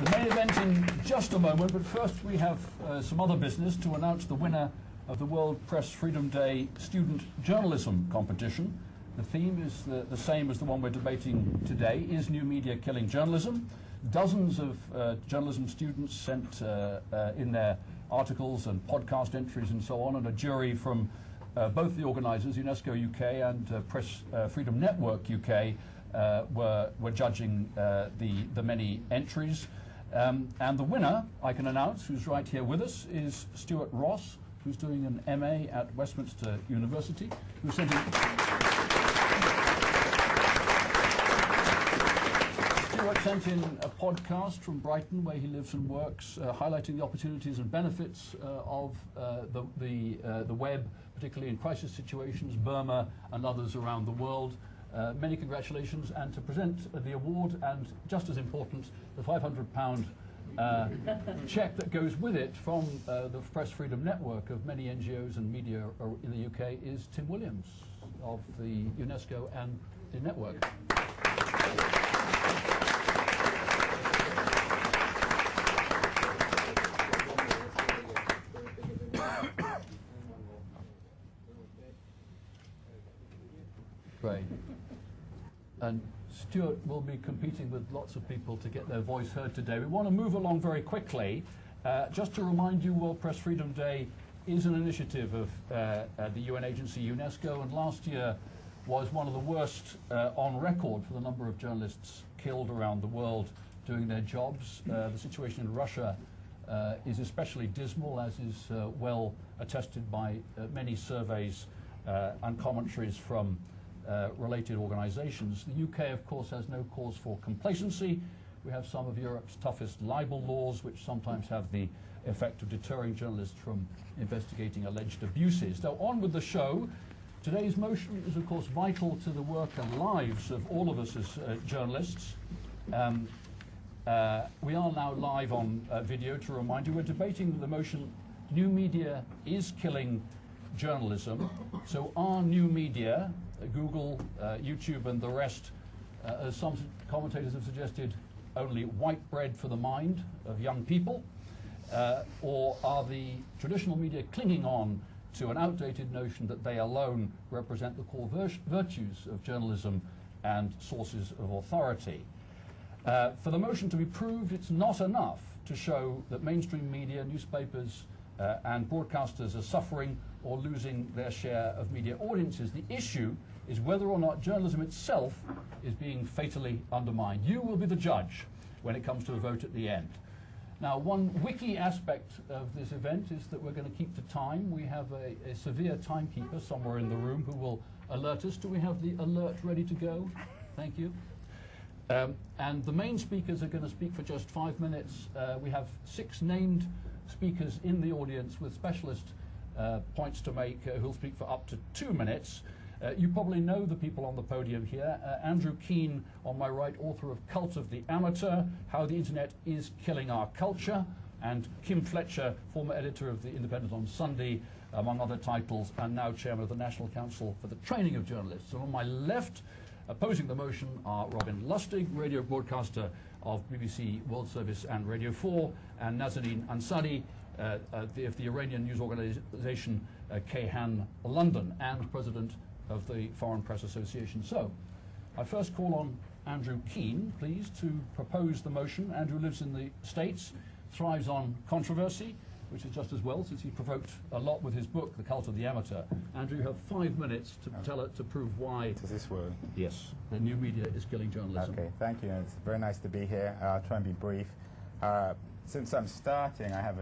The main event in just a moment, but first we have some other business to announce the winner of the World Press Freedom Day Student Journalism Competition. The theme is the same as the one we're debating today. Is new media killing journalism? Dozens of journalism students sent in their articles and podcast entries and so on, and a jury from both the organisers, UNESCO UK and Press Freedom Network UK, were judging the many entries. And the winner, I can announce, who's right here with us, is Stuart Ross, who's doing an MA at Westminster University, who sent in... Stuart sent in a podcast from Brighton, where he lives and works, highlighting the opportunities and benefits of the web, particularly in crisis situations, Burma and others around the world. Many congratulations, and to present the award, and just as important, the £500 cheque that goes with it from the Press Freedom Network of many NGOs and media in the UK, is Tim Williams of the UNESCO and the network. Great. And Stuart will be competing with lots of people to get their voice heard today. We want to move along very quickly. Just to remind you, World Press Freedom Day is an initiative of the UN agency UNESCO, and last year was one of the worst on record for the number of journalists killed around the world doing their jobs. The situation in Russia is especially dismal, as is well attested by many surveys and commentaries from related organisations. The UK, of course, has no cause for complacency. We have some of Europe's toughest libel laws, which sometimes have the effect of deterring journalists from investigating alleged abuses. So on with the show. Today's motion is, of course, vital to the work and lives of all of us as journalists. We are now live on video to remind you. We're debating the motion, new media is killing journalism. So are new media, Google, YouTube and the rest, as some commentators have suggested, only white bread for the mind of young people? Or are the traditional media clinging on to an outdated notion that they alone represent the core virtues of journalism and sources of authority? For the motion to be proved, it's not enough to show that mainstream media, newspapers and broadcasters are suffering or losing their share of media audiences. The issue is whether or not journalism itself is being fatally undermined. You will be the judge when it comes to a vote at the end. Now, one wiki aspect of this event is that we're going to keep to time. We have a severe timekeeper somewhere in the room who will alert us. Do we have the alert ready to go? Thank you. And the main speakers are going to speak for just 5 minutes. We have 6 named speakers in the audience with specialist points to make who'll speak for up to 2 minutes. You probably know the people on the podium here. Andrew Keane, on my right, author of Cult of the Amateur, How the Internet is Killing Our Culture, and Kim Fletcher, former editor of The Independent on Sunday, among other titles, and now chairman of the National Council for the Training of Journalists. And on my left, opposing the motion, are Robin Lustig, radio broadcaster of BBC World Service and Radio 4, and Nazanin Ansari, of the Iranian news organisation Kayhan London, and president of the Foreign Press Association. So, I first call on Andrew Keane, please, to propose the motion. Andrew lives in the States, thrives on controversy, which is just as well, since he provoked a lot with his book, The Cult of the Amateur. Andrew, you have 5 minutes to prove why... Does this work? Yes, the new media is killing journalism. Okay, thank you. It's very nice to be here. I'll try and be brief. Since I'm starting, I have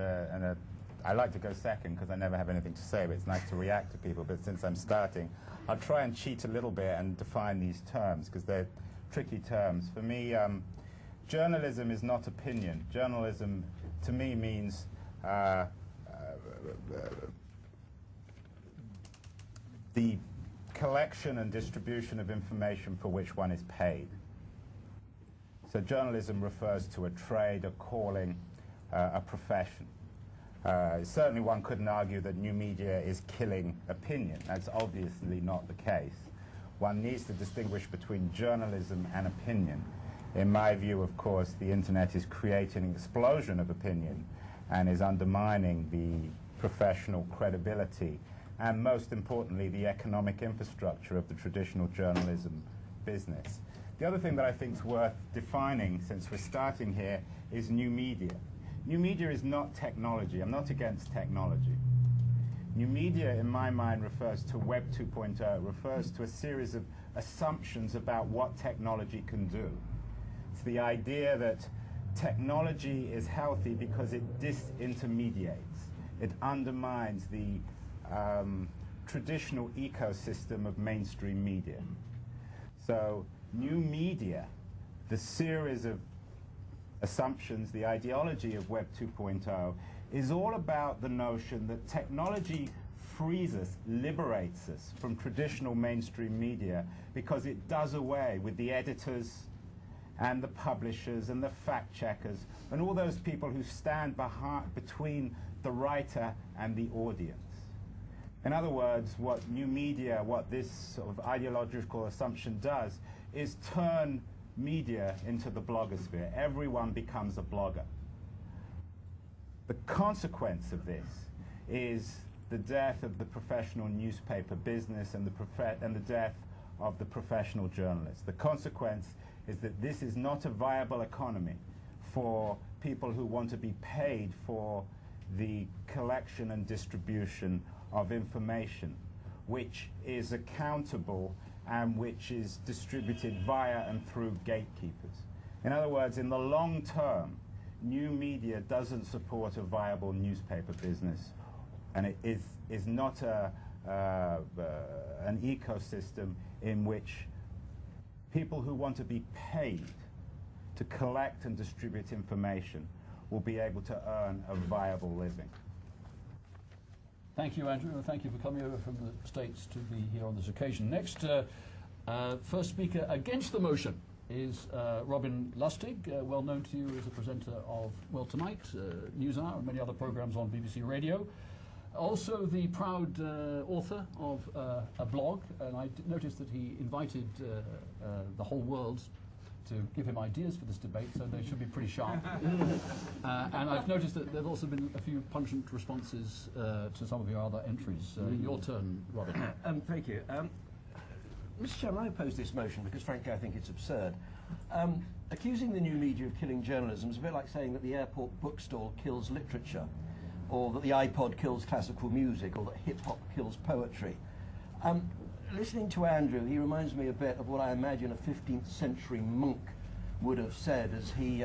I like to go second because I never have anything to say, but it's nice to react to people. But since I'm starting, I'll try and cheat a little bit and define these terms, because they're tricky terms. For me, journalism is not opinion. Journalism, to me, means the collection and distribution of information for which one is paid. So journalism refers to a trade, a calling, a profession. Certainly one couldn't argue that new media is killing opinion. That's obviously not the case. One needs to distinguish between journalism and opinion. In my view, of course, the internet is creating an explosion of opinion and is undermining the professional credibility and, most importantly, the economic infrastructure of the traditional journalism business. The other thing that I think is worth defining, since we're starting here, is new media. New media is not technology. I'm not against technology. New media, in my mind, refers to Web 2.0. It refers to a series of assumptions about what technology can do. It's the idea that technology is healthy because it disintermediates. It undermines the traditional ecosystem of mainstream media. So new media, the series of assumptions, the ideology of Web 2.0, is all about the notion that technology frees us, liberates us from traditional mainstream media because it does away with the editors and the publishers and the fact checkers and all those people who stand between the writer and the audience. In other words, what new media, what this sort of ideological assumption does is turn media into the blogosphere. Everyone becomes a blogger. The consequence of this is the death of the professional newspaper business and the death of the professional journalist. The consequence is that this is not a viable economy for people who want to be paid for the collection and distribution of information, which is accountable and which is distributed via and through gatekeepers. In other words, in the long term, new media doesn't support a viable newspaper business, and it is not an ecosystem in which people who want to be paid to collect and distribute information will be able to earn a viable living. Thank you, Andrew, and thank you for coming over from the States to be here on this occasion. Next, first speaker against the motion is Robin Lustig, well known to you as a presenter of Well Tonight, NewsHour, and many other programs on BBC Radio. Also the proud author of a blog, and I noticed that he invited the whole world to give him ideas for this debate, so they should be pretty sharp. And I've noticed that there have also been a few pungent responses to some of your other entries. Your turn, Robin. Thank you. Mr. Chairman, I oppose this motion because, frankly, I think it's absurd. Accusing the new media of killing journalism is a bit like saying that the airport bookstall kills literature, or that the iPod kills classical music, or that hip-hop kills poetry. Listening to Andrew, he reminds me a bit of what I imagine a 15th century monk would have said as he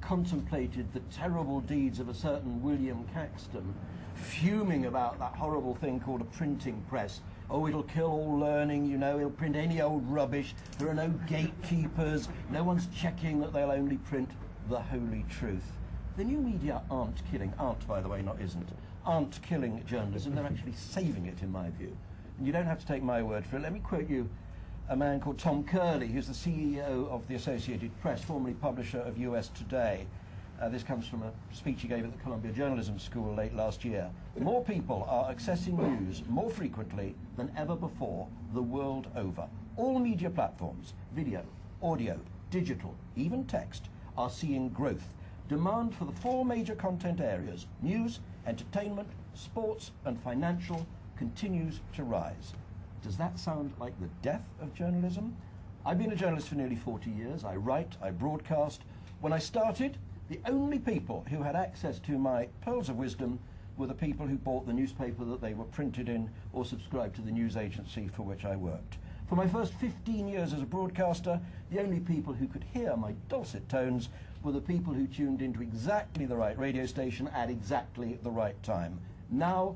contemplated the terrible deeds of a certain William Caxton, fuming about that horrible thing called a printing press. Oh, it'll kill all learning, you know, it'll print any old rubbish, there are no gatekeepers, no one's checking that they'll only print the holy truth. The new media aren't killing, by the way, not isn't, aren't killing journalism, they're actually saving it, in my view. And you don't have to take my word for it. Let me quote you a man called Tom Curley, who's the CEO of the Associated Press, formerly publisher of US Today. This comes from a speech he gave at the Columbia Journalism School late last year. More people are accessing news more frequently than ever before the world over. All media platforms, video, audio, digital, even text, are seeing growth. Demand for the four major content areas, news, entertainment, sports, and financial, continues to rise. Does that sound like the death of journalism? I've been a journalist for nearly 40 years. I write, I broadcast. When I started, the only people who had access to my pearls of wisdom were the people who bought the newspaper that they were printed in or subscribed to the news agency for which I worked. For my first 15 years as a broadcaster, the only people who could hear my dulcet tones were the people who tuned into exactly the right radio station at exactly the right time. Now,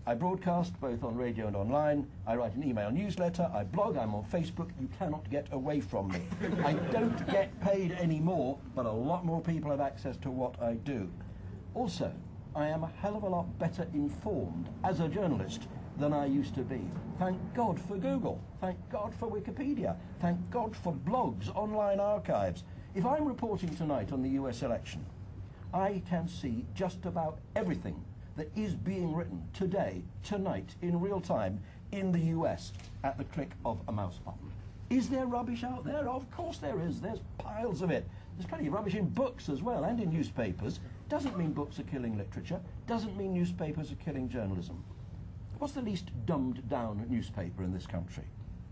I broadcast both on radio and online. I write an email newsletter. I blog. I'm on Facebook. You cannot get away from me. I don't get paid anymore, but a lot more people have access to what I do. Also, I am a hell of a lot better informed as a journalist than I used to be. Thank God for Google. Thank God for Wikipedia. Thank God for blogs, online archives. If I'm reporting tonight on the US election, I can see just about everything that is being written today, tonight, in real time, in the US, at the click of a mouse button. Is there rubbish out there? Of course there is. There's piles of it. There's plenty of rubbish in books as well, and in newspapers. Doesn't mean books are killing literature. Doesn't mean newspapers are killing journalism. What's the least dumbed down newspaper in this country?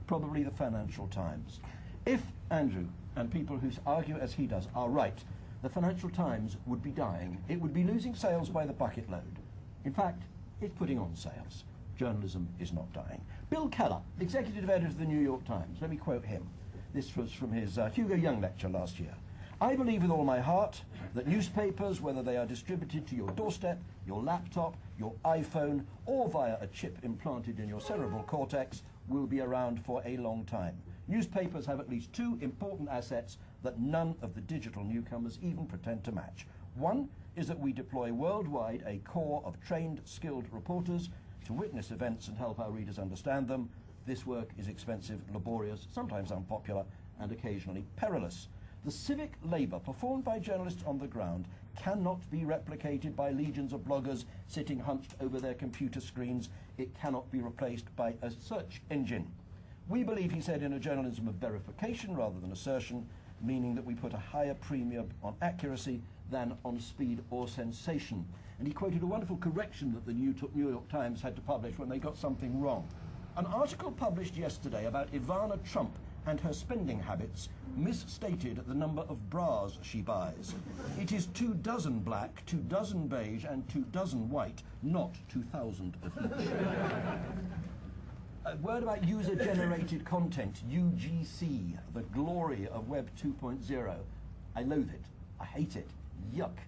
Probably the Financial Times. If Andrew and people who argue as he does are right, the Financial Times would be dying. It would be losing sales by the bucket load. In fact, it's putting on sales. Journalism is not dying. Bill Keller, executive editor of the New York Times, let me quote him. This was from his Hugo Young lecture last year. I believe with all my heart that newspapers, whether they are distributed to your doorstep, your laptop, your iPhone, or via a chip implanted in your cerebral cortex, will be around for a long time. Newspapers have at least two important assets that none of the digital newcomers even pretend to match. One is that we deploy worldwide a corps of trained, skilled reporters to witness events and help our readers understand them. This work is expensive, laborious, sometimes unpopular, and occasionally perilous. The civic labour performed by journalists on the ground cannot be replicated by legions of bloggers sitting hunched over their computer screens. It cannot be replaced by a search engine. We believe, he said, in a journalism of verification rather than assertion, meaning that we put a higher premium on accuracy than on speed or sensation. And he quoted a wonderful correction that the New York Times had to publish when they got something wrong. An article published yesterday about Ivana Trump and her spending habits misstated the number of bras she buys. It is 24 black, 24 beige, and 24 white, not 2,000 of each. A word about user-generated content, UGC, the glory of Web 2.0. I loathe it. I hate it. Yuck.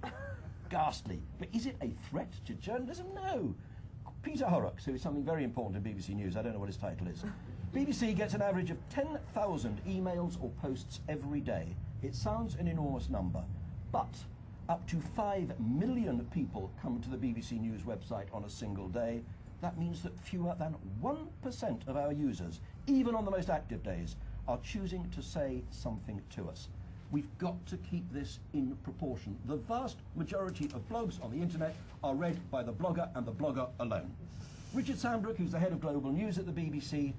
Ghastly. But is it a threat to journalism? No. Peter Horrocks, who is something very important in BBC News, I don't know what his title is. BBC gets an average of 10,000 emails or posts every day. It sounds an enormous number, but up to 5 million people come to the BBC News website on a single day. That means that fewer than 1% of our users, even on the most active days, are choosing to say something to us. We've got to keep this in proportion. The vast majority of blogs on the internet are read by the blogger and the blogger alone. Richard Sambrook, who's the head of global news at the BBC,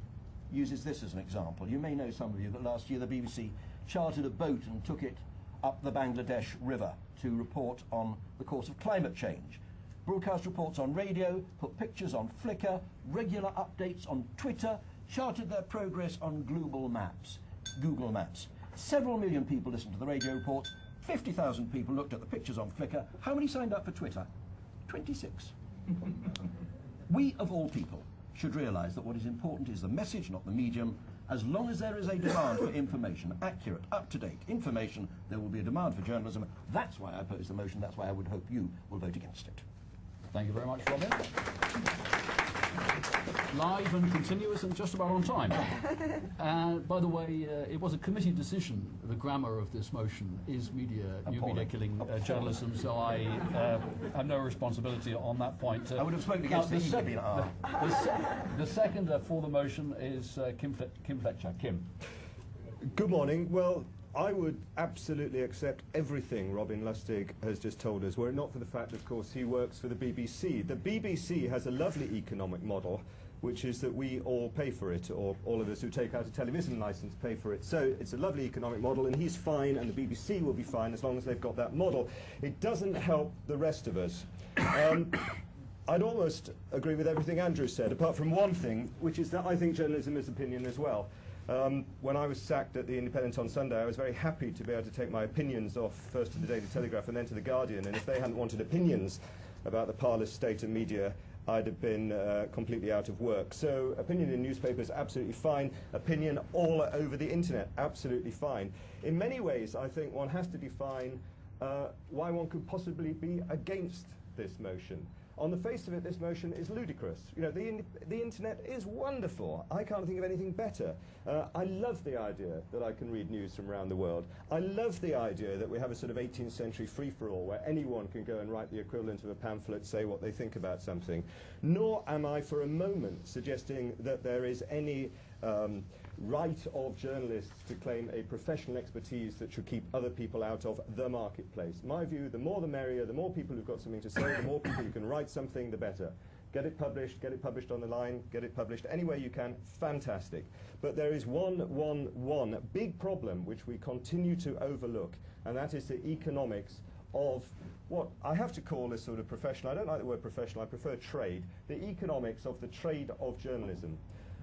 uses this as an example. You may know, some of you, that last year the BBC chartered a boat and took it up the Bangladesh River to report on the course of climate change. Broadcast reports on radio, put pictures on Flickr, regular updates on Twitter, charted their progress on Google Maps. Several million people listened to the radio report, 50,000 people looked at the pictures on Flickr. How many signed up for Twitter? 26. We, of all people, should realise that what is important is the message, not the medium. As long as there is a demand for information, accurate, up-to-date information, there will be a demand for journalism. That's why I oppose the motion. That's why I would hope you will vote against it. Thank you very much, Robin. Live and continuous and just about on time. By the way, it was a committee decision. The grammar of this motion is new media killing journalism, so I have no responsibility on that point. I would have spoken against the seconder for the motion is Kim Fletcher. Kim. Good morning. Well, I would absolutely accept everything Robin Lustig has just told us, were it not for the fact, of course, he works for the BBC. The BBC has a lovely economic model, which is that we all pay for it, or all of us who take out a television license pay for it. So it's a lovely economic model, and he's fine, and the BBC will be fine as long as they've got that model. It doesn't help the rest of us. I'd almost agree with everything Andrew said, apart from one thing, which is that I think journalism is opinion as well. When I was sacked at The Independent on Sunday, I was very happy to be able to take my opinions off first to the Daily Telegraph and then to The Guardian, and if they hadn't wanted opinions about the parlous state of media, I'd have been completely out of work. So opinion in newspapers, absolutely fine. Opinion all over the internet, absolutely fine. In many ways, I think one has to define why one could possibly be against this motion. On the face of it, this motion is ludicrous. You know, the internet is wonderful. I can't think of anything better. I love the idea that I can read news from around the world. I love the idea that we have a sort of 18th century free-for-all where anyone can go and write the equivalent of a pamphlet, say what they think about something. Nor am I for a moment suggesting that there is any right of journalists to claim a professional expertise that should keep other people out of the marketplace. My view, the more the merrier, the more people who've got something to say, the more people who can write something, the better. get it published on the line, get it published any way you can, fantastic. But there is one big problem which we continue to overlook, and that is the economics of what I have to call a sort of professional, I don't like the word professional, I prefer trade, the economics of the trade of journalism.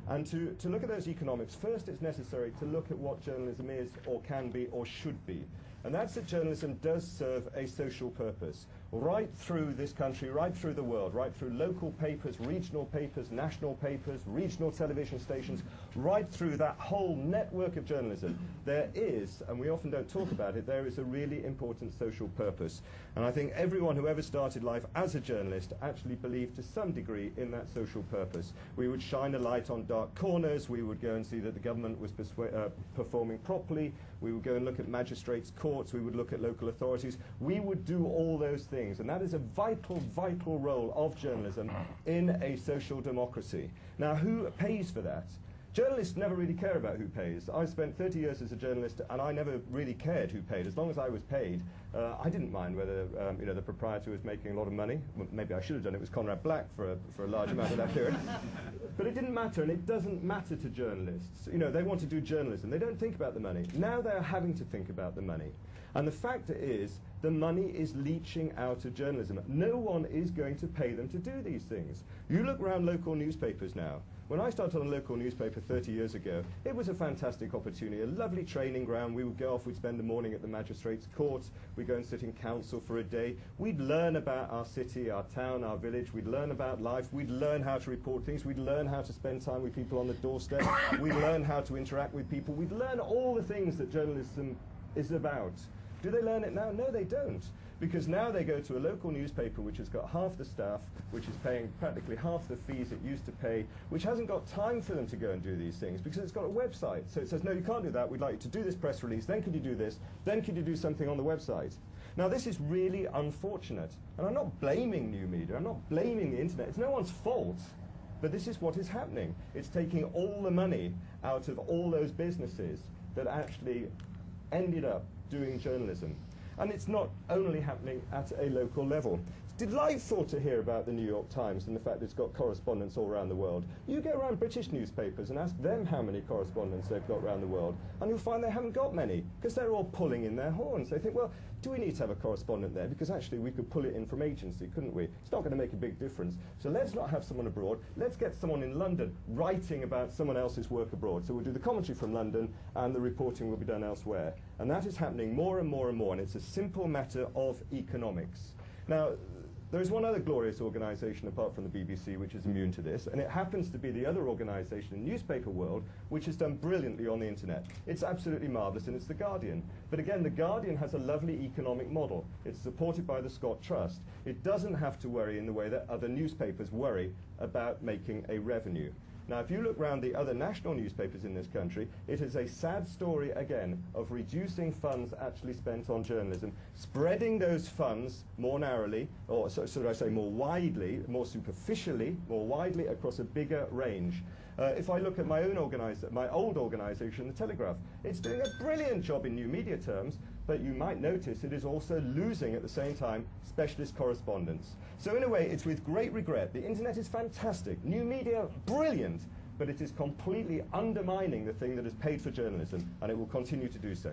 And to look at those economics, first it's necessary to look at what journalism is or can be or should be. And that's that journalism does serve a social purpose. Right through this country, right through the world, right through local papers, regional papers, national papers, regional television stations, right through that whole network of journalism, there is, and we often don't talk about it, there is a really important social purpose. And I think everyone who ever started life as a journalist actually believed to some degree in that social purpose. We would shine a light on dark corners, we would go and see that the government was performing properly, we would go and look at magistrates' courts, we would look at local authorities, we would do all those things, and that is a vital, vital role of journalism in a social democracy. Now, who pays for that? Journalists never really care about who pays. I spent 30 years as a journalist, and I never really cared who paid. As long as I was paid, I didn't mind whether the proprietor was making a lot of money. Well, maybe I should have done it. Was Conrad Black for a large amount of that period. But it didn't matter, and it doesn't matter to journalists. You know, they want to do journalism. They don't think about the money. Now they're having to think about the money. And the fact is, the money is leaching out of journalism. No one is going to pay them to do these things. You look around local newspapers now. When I started on a local newspaper 30 years ago, it was a fantastic opportunity, a lovely training ground. We would go off, we'd spend the morning at the magistrates' courts, we'd go and sit in council for a day. We'd learn about our city, our town, our village, we'd learn about life, we'd learn how to report things, we'd learn how to spend time with people on the doorstep, we'd learn how to interact with people, we'd learn all the things that journalism is about. Do they learn it now? No, they don't. Because now they go to a local newspaper which has got half the staff, which is paying practically half the fees it used to pay, which hasn't got time for them to go and do these things because it's got a website. So it says, no, you can't do that. We'd like you to do this press release. Then could you do this? Then could you do something on the website? Now, this is really unfortunate. And I'm not blaming new media. I'm not blaming the internet. It's no one's fault. But this is what is happening. It's taking all the money out of all those businesses that actually ended up doing journalism. And it's not only happening at a local level. It's delightful to hear about the New York Times and the fact that it's got correspondents all around the world. You go around British newspapers and ask them how many correspondents they've got around the world, and you'll find they haven't got many, because they're all pulling in their horns. They think, well, do we need to have a correspondent there? Because actually we could pull it in from agency, couldn't we? It's not going to make a big difference. So let's not have someone abroad. Let's get someone in London writing about someone else's work abroad. So we'll do the commentary from London and the reporting will be done elsewhere. And that is happening more and more and more, and it's a simple matter of economics. Now, there is one other glorious organisation apart from the BBC which is immune to this, and it happens to be the other organisation in the newspaper world which has done brilliantly on the internet. It's absolutely marvellous, and it's The Guardian. But again, The Guardian has a lovely economic model. It's supported by the Scott Trust. It doesn't have to worry in the way that other newspapers worry about making a revenue. Now, if you look around the other national newspapers in this country, it is a sad story, again, of reducing funds actually spent on journalism, spreading those funds more narrowly, or should I say more widely, more superficially, more widely across a bigger range. If I look at my own my old organisation, The Telegraph, it's doing a brilliant job in new media terms, but you might notice it is also losing at the same time specialist correspondents. So in a way, it's with great regret. The internet is fantastic, new media, brilliant, but it is completely undermining the thing that has paid for journalism, and it will continue to do so.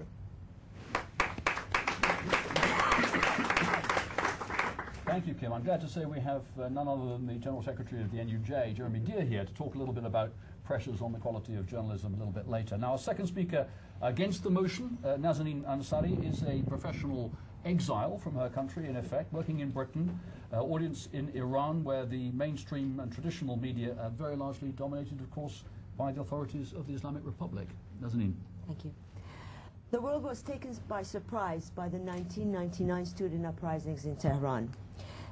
Thank you, Kim. I'm glad to say we have none other than the General Secretary of the NUJ, Jeremy Dear, here to talk a little bit about pressures on the quality of journalism a little bit later. Now, our second speaker against the motion, Nazanin Ansari, is a professional exile from her country, in effect, working in Britain, audience in Iran, where the mainstream and traditional media are very largely dominated, of course, by the authorities of the Islamic Republic. Nazanin. Thank you. The world was taken by surprise by the 1999 student uprisings in Tehran.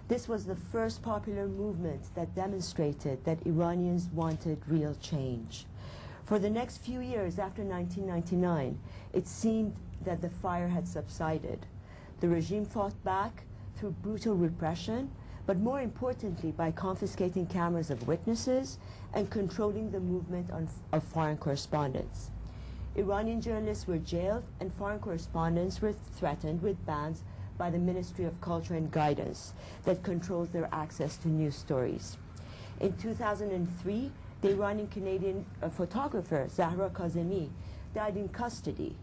This was the first popular movement that demonstrated that Iranians wanted real change. For the next few years after 1999, it seemed that the fire had subsided. The regime fought back through brutal repression, but more importantly by confiscating cameras of witnesses and controlling the movement of foreign correspondents. Iranian journalists were jailed and foreign correspondents were threatened with bans by the Ministry of Culture and Guidance that controls their access to news stories. In 2003, the Iranian-Canadian photographer Zahra Kazemi died in custody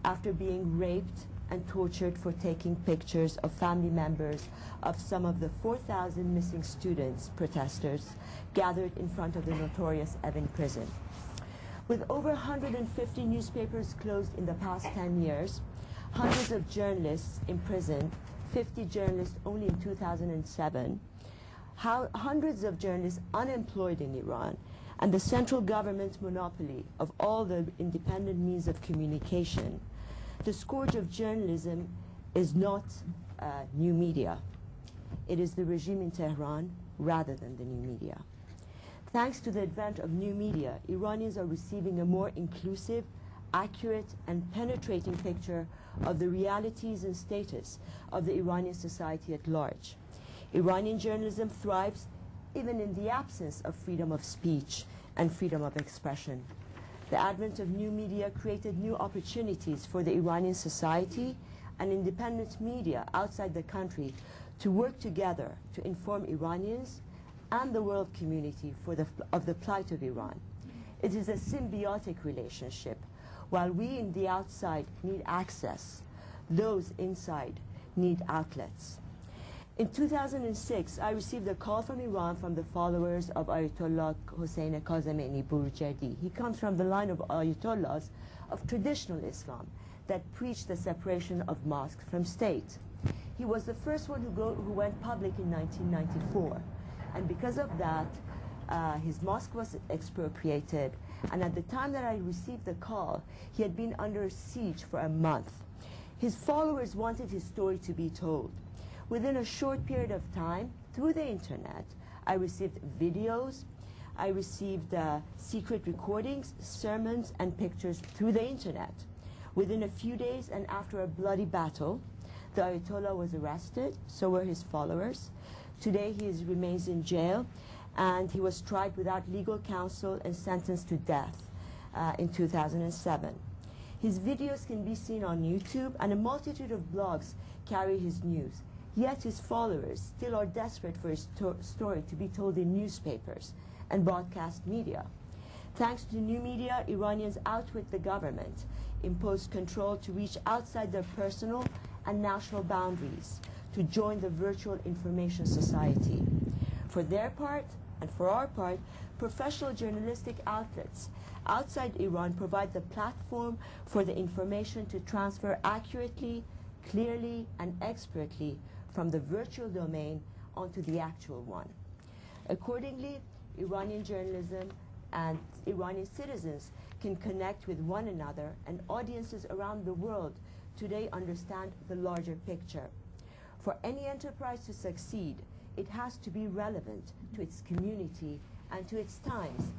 after being raped and tortured for taking pictures of family members of some of the 4,000 missing students, protesters, gathered in front of the notorious Evin prison. With over 150 newspapers closed in the past 10 years, hundreds of journalists imprisoned, 50 journalists only in 2007, hundreds of journalists unemployed in Iran, and the central government's monopoly of all the independent means of communication, the scourge of journalism is not new media. It is the regime in Tehran rather than the new media. Thanks to the advent of new media, Iranians are receiving a more inclusive, accurate, and penetrating picture of the realities and status of the Iranian society at large. Iranian journalism thrives even in the absence of freedom of speech and freedom of expression. The advent of new media created new opportunities for the Iranian society and independent media outside the country to work together to inform Iranians and the world community of the plight of Iran. It is a symbiotic relationship. While we in the outside need access, those inside need outlets. In 2006, I received a call from Iran from the followers of Ayatollah Hossein Kazemeni Burjerdi. He comes from the line of Ayatollahs of traditional Islam that preached the separation of mosque from state. He was the first one who went public in 1994. And because of that, his mosque was expropriated. And at the time that I received the call, he had been under siege for a month. His followers wanted his story to be told. Within a short period of time, through the internet, I received videos, I received secret recordings, sermons, and pictures through the internet. Within a few days and after a bloody battle, the Ayatollah was arrested, so were his followers. Today he remains in jail, and he was tried without legal counsel and sentenced to death in 2007. His videos can be seen on YouTube, and a multitude of blogs carry his news. Yet his followers still are desperate for his story to be told in newspapers and broadcast media. Thanks to new media, Iranians outwit the government, impose control to reach outside their personal and national boundaries, to join the virtual information society. For their part, and for our part, professional journalistic outlets outside Iran provide the platform for the information to transfer accurately, clearly, and expertly from the virtual domain onto the actual one. Accordingly, Iranian journalism and Iranian citizens can connect with one another, and audiences around the world today understand the larger picture. For any enterprise to succeed, it has to be relevant to its community and to its times.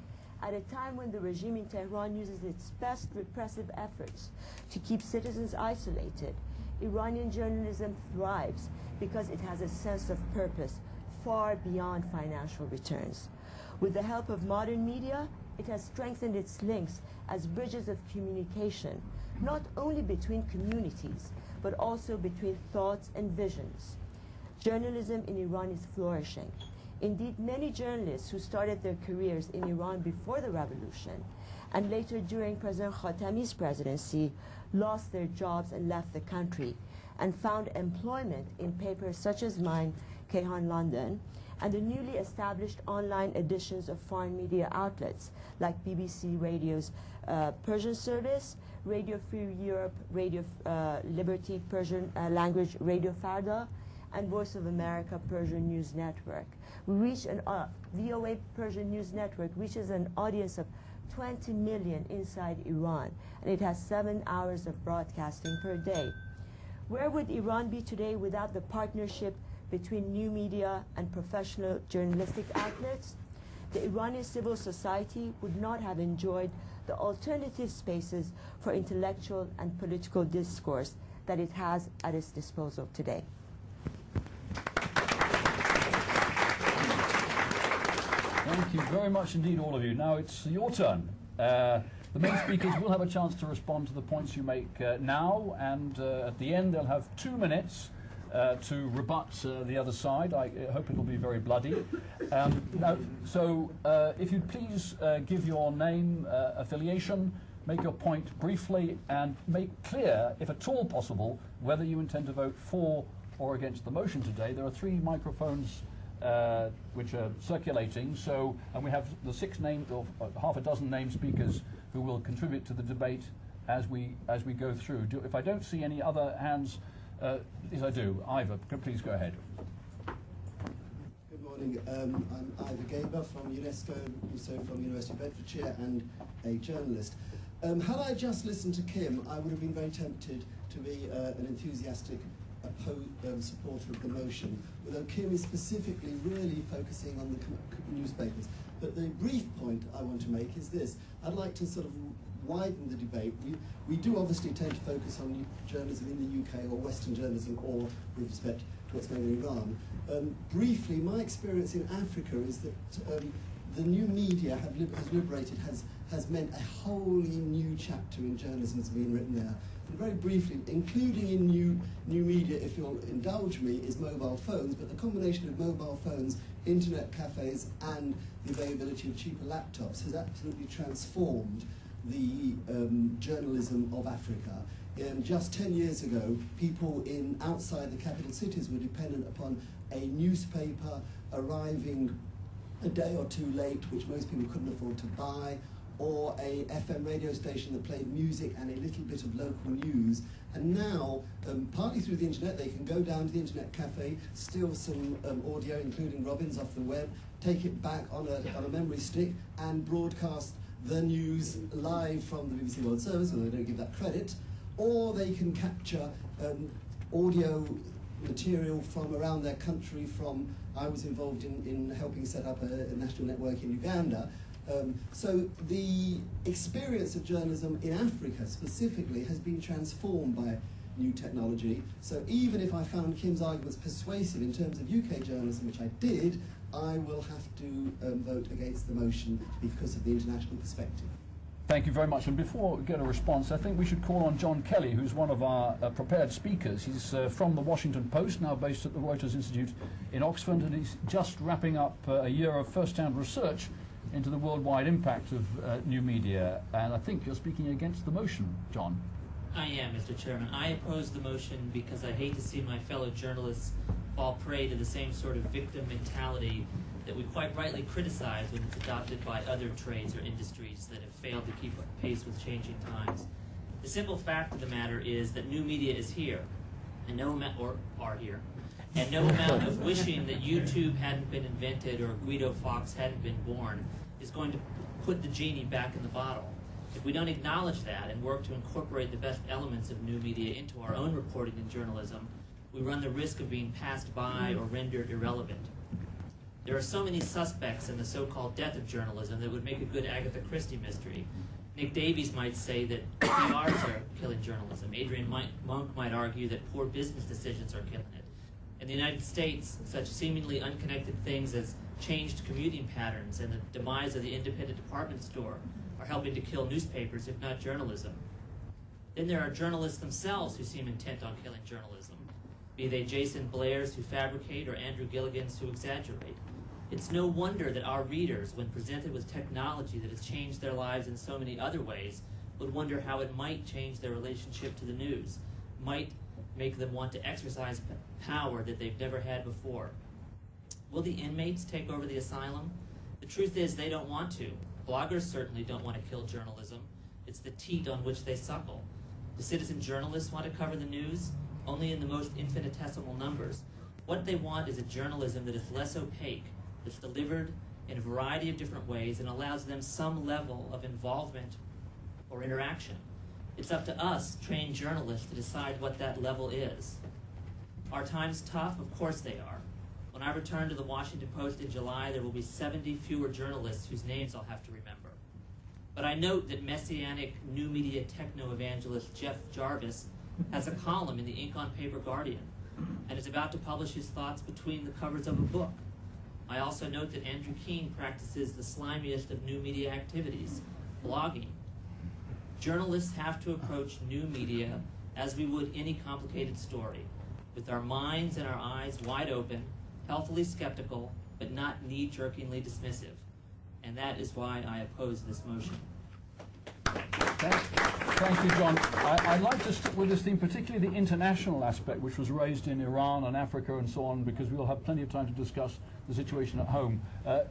At a time when the regime in Tehran uses its best repressive efforts to keep citizens isolated, Iranian journalism thrives because it has a sense of purpose far beyond financial returns. With the help of modern media, it has strengthened its links as bridges of communication, not only between communities, but also between thoughts and visions. Journalism in Iran is flourishing. Indeed, many journalists who started their careers in Iran before the revolution and later during President Khatami's presidency lost their jobs and left the country and found employment in papers such as mine, Kayhan London, and the newly established online editions of foreign media outlets like BBC Radio's Persian service, Radio Free Europe, Radio Liberty Persian language Radio Farda, and Voice of America Persian News Network. We reach VOA Persian News Network reaches an audience of 20 million inside Iran, and it has 7 hours of broadcasting per day. Where would Iran be today without the partnership between new media and professional journalistic outlets? The Iranian civil society would not have enjoyed the alternative spaces for intellectual and political discourse that it has at its disposal today. Thank you very much indeed, all of you. Now it's your turn. The main speakers will have a chance to respond to the points you make now, and at the end they'll have 2 minutes to rebut the other side. I hope it'll be very bloody. If you'd please give your name, affiliation, make your point briefly, and make clear, if at all possible, whether you intend to vote for or against the motion today. There are 3 microphones which are circulating, and we have the 6 names, or half a dozen named speakers who will contribute to the debate as we go through. If I don't see any other hands, yes I do. Ivor, please go ahead. Good morning. I'm Ivor Gaber from UNESCO, also from University of Bedfordshire, and a journalist. Had I just listened to Kim, I would have been very tempted to be an enthusiastic supporter of the motion, although Kim is specifically really focusing on the newspapers. But the brief point I want to make is this. I'd like to sort of widen the debate. We do obviously tend to focus on journalism in the UK or Western journalism, or with respect to what's going on in Iran. Briefly, my experience in Africa is that the new media has liberated, has meant a wholly new chapter in journalism has been written there. And very briefly, including in new media, if you'll indulge me, is mobile phones, but the combination of mobile phones, internet cafes, and the availability of cheaper laptops has absolutely transformed the journalism of Africa. Just 10 years ago, people outside the capital cities were dependent upon a newspaper arriving a day or 2 late, which most people couldn't afford to buy, or a FM radio station that played music and a little bit of local news. And now, partly through the internet, they can go down to the internet cafe, steal some audio, including Robin's off the web, take it back on a memory stick, and broadcast the news live from the BBC World Service, although they don't give that credit, or they can capture audio material from around their country. I was involved in helping set up a national network in Uganda. So the experience of journalism in Africa specifically has been transformed by new technology. So even if I found Kim's arguments persuasive in terms of UK journalism, which I did, I will have to vote against the motion because of the international perspective. Thank you very much. And before we get a response, I think we should call on John Kelly, who's one of our prepared speakers. He's from the Washington Post, now based at the Reuters Institute in Oxford, and he's just wrapping up a year of first-hand research into the worldwide impact of new media. And I think you're speaking against the motion, John. I am, Mr. Chairman. I oppose the motion because I hate to see my fellow journalists fall prey to the same sort of victim mentality that we quite rightly criticize when it's adopted by other trades or industries that have failed to keep pace with changing times. The simple fact of the matter is that new media is here, and no amount of wishing that YouTube hadn't been invented or Guido Fawkes hadn't been born is going to put the genie back in the bottle. If we don't acknowledge that and work to incorporate the best elements of new media into our own reporting and journalism, we run the risk of being passed by or rendered irrelevant. There are so many suspects in the so-called death of journalism that would make a good Agatha Christie mystery. Nick Davies might say that PRs are killing journalism. Adrian Monk might argue that poor business decisions are killing it. In the United States, such seemingly unconnected things as changed commuting patterns and the demise of the independent department store are helping to kill newspapers, if not journalism. Then there are journalists themselves who seem intent on killing journalism, be they Jason Blairs who fabricate or Andrew Gilligan's who exaggerate. It's no wonder that our readers, when presented with technology that has changed their lives in so many other ways, would wonder how it might change their relationship to the news, might make them want to exercise power that they've never had before. Will the inmates take over the asylum? The truth is they don't want to. Bloggers certainly don't want to kill journalism. It's the teat on which they suckle. Do citizen journalists want to cover the news? Only in the most infinitesimal numbers. What they want is a journalism that is less opaque, that's delivered in a variety of different ways and allows them some level of involvement or interaction. It's up to us, trained journalists, to decide what that level is. Are times tough? Of course they are. When I return to the Washington Post in July, there will be 70 fewer journalists whose names I'll have to remember. But I note that messianic new media techno-evangelist Jeff Jarvis has a column in the Ink on Paper Guardian and is about to publish his thoughts between the covers of a book. I also note that Andrew Keene practices the slimiest of new media activities, blogging. Journalists have to approach new media as we would any complicated story. with our minds and our eyes wide open, healthily skeptical, but not knee-jerkingly dismissive. And that is why I oppose this motion. Thank you, John. I'd like to stick with this theme, particularly the international aspect, which was raised in Iran and Africa and so on, because we'll have plenty of time to discuss the situation at home.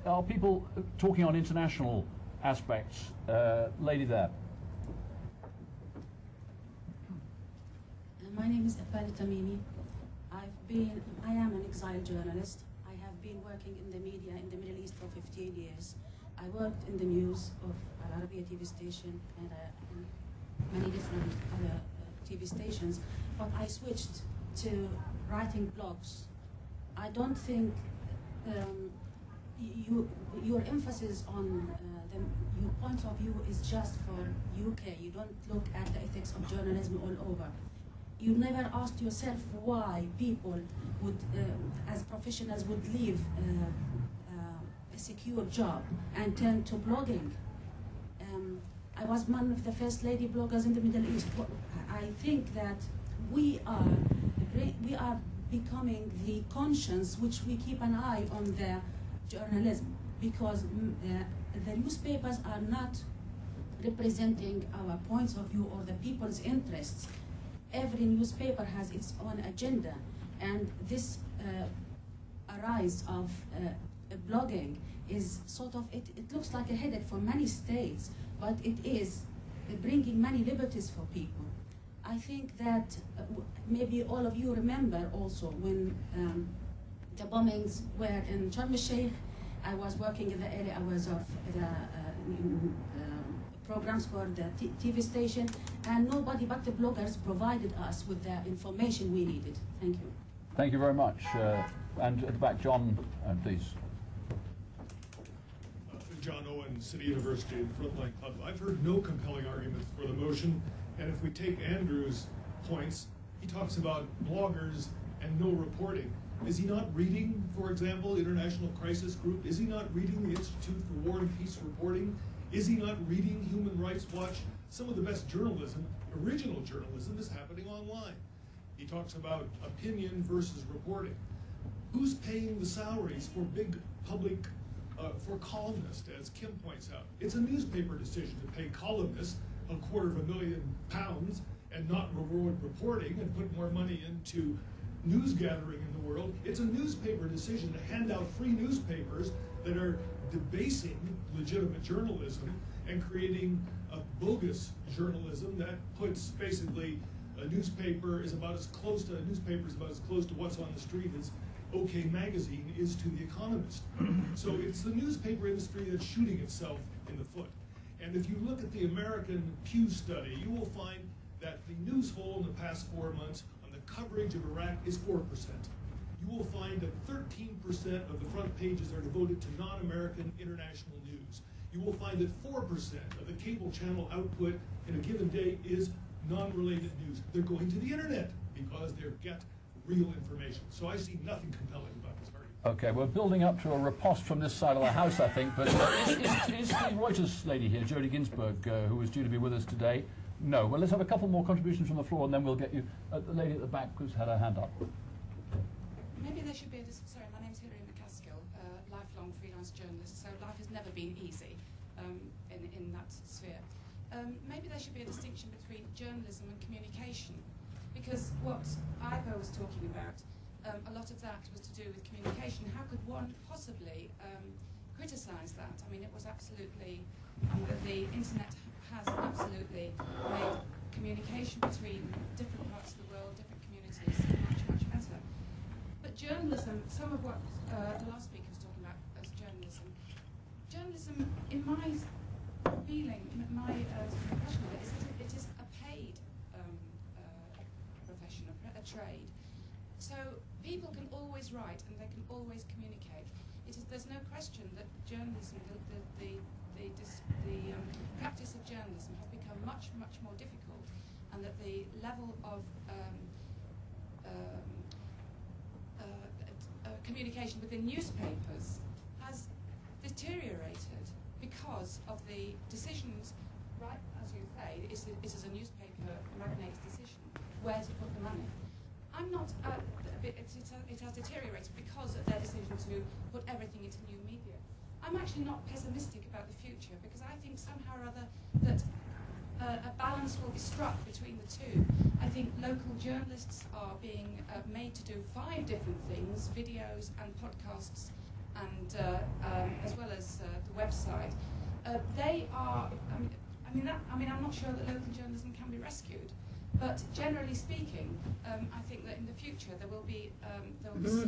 Are people talking on international aspects? Lady there. My name is Afali Tamimi. I am an exiled journalist. I have been working in the media in the Middle East for 15 years. I worked in the news of Al Arabiya TV station and many different other TV stations, but I switched to writing blogs. I don't think your emphasis on your point of view is just for UK. You don't look at the ethics of journalism all over. You never asked yourself why people would, as professionals, would leave a secure job and turn to blogging. I was one of the first lady bloggers in the Middle East. I think that we are becoming the conscience which we keep an eye on the journalism, because the newspapers are not representing our points of view or the people's interests. Every newspaper has its own agenda, and this rise of blogging is sort of, it looks like a headache for many states, but it is bringing many liberties for people. I think that maybe all of you remember also when the bombings were in Sharm el-Sheikh. I was working in the early hours of the programs for the TV station, and nobody but the bloggers provided us with the information we needed. Thank you. Thank you very much. And at the back, John, please. John Owen, City University and Frontline Club. I've heard no compelling arguments for the motion, and if we take Andrew's points, he talks about bloggers and no reporting. Is he not reading, for example, International Crisis Group? Is he not reading the Institute for War and Peace Reporting? Is he not reading Human Rights Watch? Some of the best journalism, original journalism, is happening online. He talks about opinion versus reporting. Who's paying the salaries for big public, for columnists, as Kim points out? It's a newspaper decision to pay columnists £250,000 and not reward reporting and put more money into news gathering in the world. It's a newspaper decision to hand out free newspapers that are debasing legitimate journalism and creating a bogus journalism that puts basically a newspaper is about as close to what's on the street as OK Magazine is to The Economist. So it's the newspaper industry that's shooting itself in the foot. And if you look at the American Pew study, you will find that the news hole in the past 4 months on the coverage of Iraq is 4%. You will find that 13% of the front pages are devoted to non-American international news. You will find that 4% of the cable channel output in a given day is non-related news. They're going to the internet because they get real information. So I see nothing compelling about this argument. Okay, we're building up to a riposte from this side of the House, I think, but is the Reuters lady here, Jodie Ginsburg, who was due to be with us today? No. Well, let's have a couple more contributions from the floor, and then we'll get you. The lady at the back who's had her hand up. Maybe there should be a... Sorry, my name's Hilary McCaskill, lifelong freelance journalist, so life has never been easy in that sphere. Maybe there should be a distinction between journalism and communication, because what Ivo was talking about, a lot of that was to do with communication. How could one possibly criticise that? I mean, it was absolutely... the internet has absolutely made communication between different parts of the world, different communities, much, much better. But journalism, some of what the last speaker was talking about as journalism, in my feeling, my impression of it is that it is a paid profession, a trade. So people can always write and they can always communicate. There's no question that journalism, the practice of journalism has become much, much more difficult, and that the level of communication within newspapers has deteriorated because of the decisions, right, as you say, it is a newspaper magnate's decision where to put the money. I'm not. It has deteriorated because of their decision to put everything into new media. I'm actually not pessimistic about the future because I think somehow or other that a balance will be struck between the two. I think local journalists are being made to do 5 different things: videos and podcasts, and as well as the website. They are. I'm not sure that local journalism can be rescued. But generally speaking, I think that in the future there will be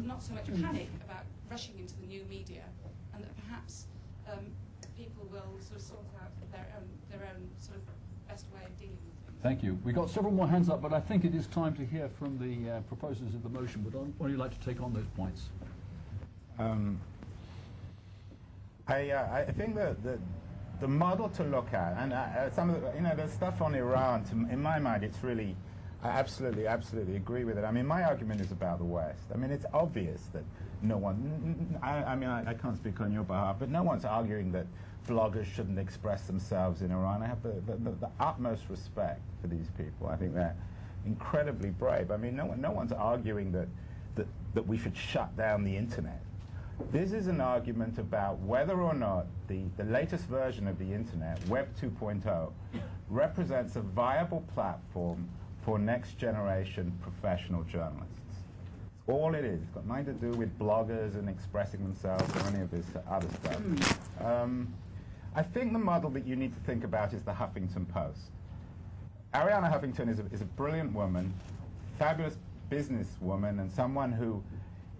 not so much panic about rushing into the new media, and that perhaps people will sort of sort out their own sort of best way of dealing with things. Thank you. We've got several more hands up, but I think it is time to hear from the proposers of the motion. Would one of you like to take on those points? I think that the model to look at, and some of the, the stuff on Iran, in my mind, it's really, I absolutely agree with it. I mean, my argument is about the West. I mean, it's obvious that no one, I can't speak on your behalf, but no one's arguing that bloggers shouldn't express themselves in Iran. I have the utmost respect for these people. I think they're incredibly brave. I mean, no one's arguing that we should shut down the internet. This is an argument about whether or not the latest version of the internet, Web 2.0, represents a viable platform for next generation professional journalists. It's all it is. It's got nothing to do with bloggers and expressing themselves or any of this other stuff. I think the model that you need to think about is the Huffington Post. Arianna Huffington is a brilliant woman, fabulous businesswoman, and someone who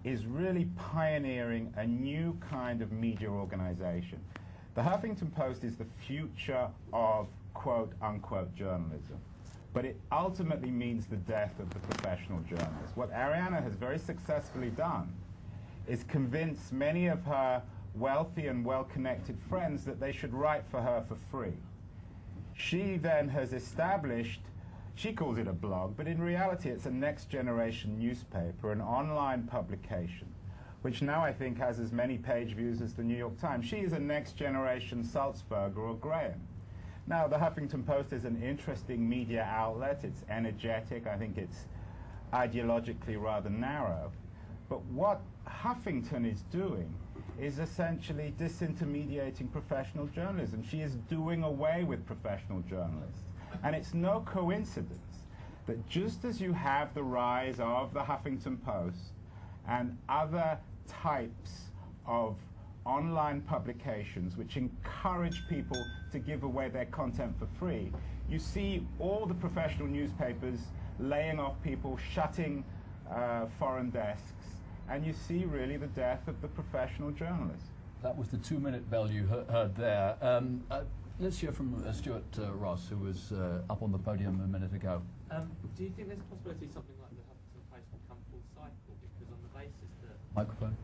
is really pioneering a new kind of media organization. The Huffington Post is the future of quote-unquote journalism, but it ultimately means the death of the professional journalist. What Arianna has very successfully done is convince many of her wealthy and well-connected friends that they should write for her for free. She then has established, she calls it a blog, but in reality it's a next-generation newspaper, an online publication, which now I think has as many page views as the New York Times. She is a next-generation Sulzberger or Graham. Now, the Huffington Post is an interesting media outlet. It's energetic. I think it's ideologically rather narrow. But what Huffington is doing is essentially disintermediating professional journalism. She is doing away with professional journalists. And it's no coincidence that just as you have the rise of the Huffington Post and other types of online publications which encourage people to give away their content for free, you see all the professional newspapers laying off people, shutting foreign desks, and you see really the death of the professional journalist. That was the 2-minute bell you heard there. Let's hear from Stuart Ross, who was up on the podium a minute ago. Do you think there's a possibility something like the Huffington Post will come full cycle? Because on the basis that... Microphone.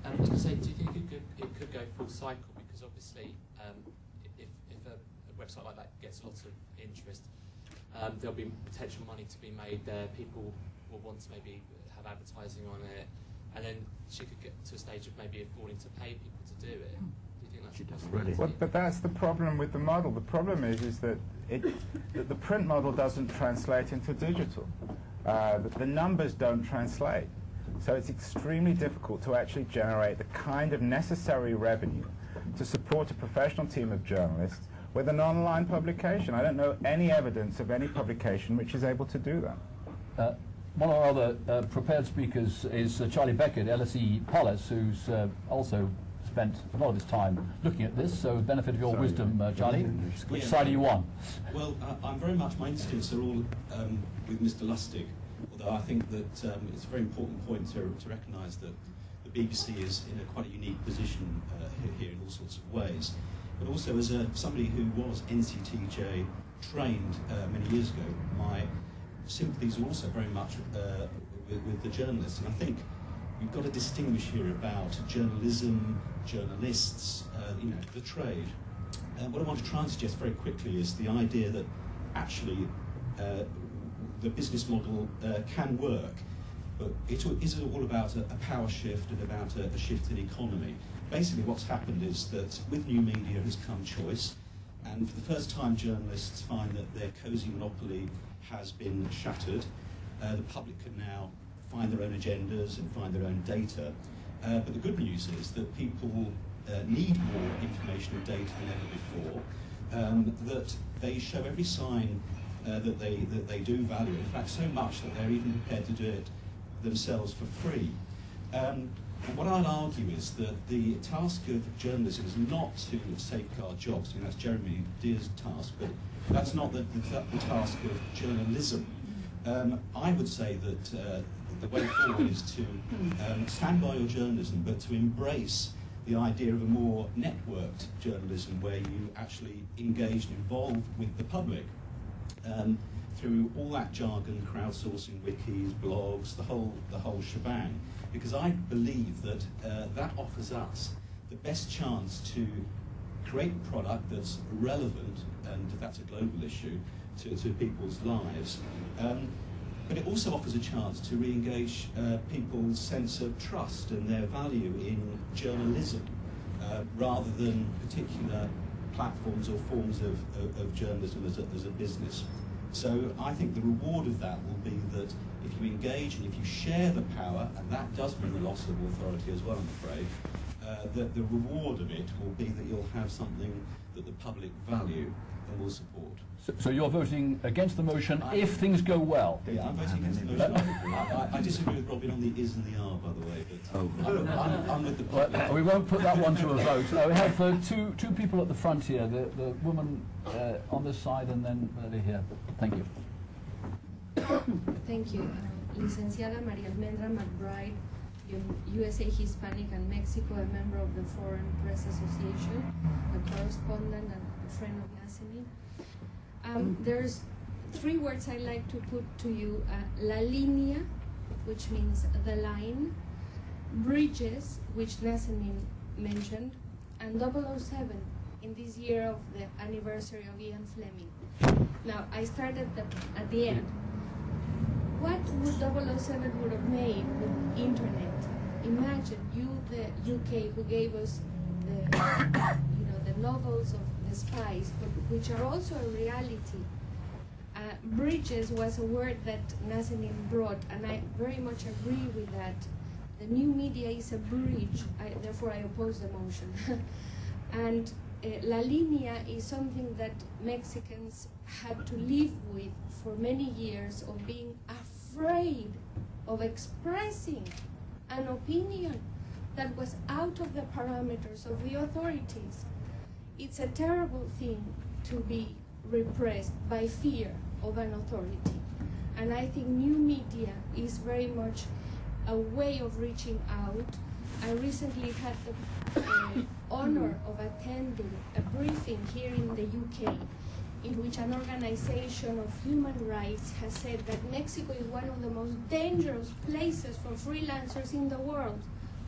I was going to say, do you think it could go full cycle? Because obviously, if a website like that gets lots of interest, there'll be potential money to be made there. People will want to maybe have advertising on it, and then she could get to a stage of maybe affording to pay people to do it. Do you think that's a possibility? Well, but that's the problem with the model. The problem is that the print model doesn't translate into digital. The numbers don't translate. So it's extremely difficult to actually generate the kind of necessary revenue to support a professional team of journalists with an online publication. I don't know any evidence of any publication which is able to do that. One of our other prepared speakers is Charlie Beckett, LSE Policy, who's also spent a lot of his time looking at this. So, benefit of your wisdom, Charlie, which side are you on? Well, I'm very much, my instincts are all with Mr. Lustig, although I think that it's a very important point to recognise that the BBC is in quite a unique position here in all sorts of ways. But also as somebody who was NCTJ trained many years ago, my sympathies are also very much with the journalists. And I think we've got to distinguish here about journalism, journalists, the trade. What I want to try and suggest very quickly is the idea that actually the business model can work, but it is all about a power shift and about a shift in economy. Basically what's happened is that with new media has come choice. and for the first time journalists find that their cosy monopoly has been shattered. The public can now find their own agendas and find their own data. But the good news is that people need more information and data than ever before, that they show every sign that they do value, in fact so much that they're even prepared to do it themselves for free. And what I'll argue is that the task of journalism is not to safeguard jobs. I mean, that's Jeremy Deere's task, but that's not the task of journalism. I would say that the way forward is to stand by your journalism, but to embrace the idea of a more networked journalism where you actually engage and involve with the public through all that jargon, crowdsourcing, wikis, blogs, the whole shebang. Because I believe that that offers us the best chance to create a product that's relevant, and that's a global issue, to people's lives. But it also offers a chance to re-engage people's sense of trust and their value in journalism, rather than particular platforms or forms of journalism as a business. So I think the reward of that will be that if you engage and if you share the power, and that does mean the loss of authority as well, I'm afraid, that the reward of it will be that you'll have something that the public value and will support. So you're voting against the motion if things go well? Yeah, I'm voting against the motion. I disagree with Robin on the is and the are, by the way, but I'm with the public. Well, we won't put that one to a vote. We have two people at the front here, the woman on this side and then over here. Thank you. Thank you. Licenciada María Almendra McBride, USA Hispanic and Mexico, a member of the Foreign Press Association, a correspondent and a friend of Nassemin. There's three words I like to put to you. La línea, which means the line, bridges, which Nassemin mentioned, and 007 in this year of the anniversary of Ian Fleming. Now, I started at the end. What would 007 would have made with internet? Imagine you, the UK, who gave us the novels of the spies, but which are also a reality. Bridges was a word that Nassemin brought, and I very much agree with that. The new media is a bridge, therefore I oppose the motion. And La Línea is something that Mexicans had to live with for many years, of being afraid of expressing an opinion that was out of the parameters of the authorities. It's a terrible thing to be repressed by fear of an authority. And I think new media is very much a way of reaching out. I recently had the honor of attending a briefing here in the UK in which an organization of human rights has said that Mexico is one of the most dangerous places for freelancers in the world.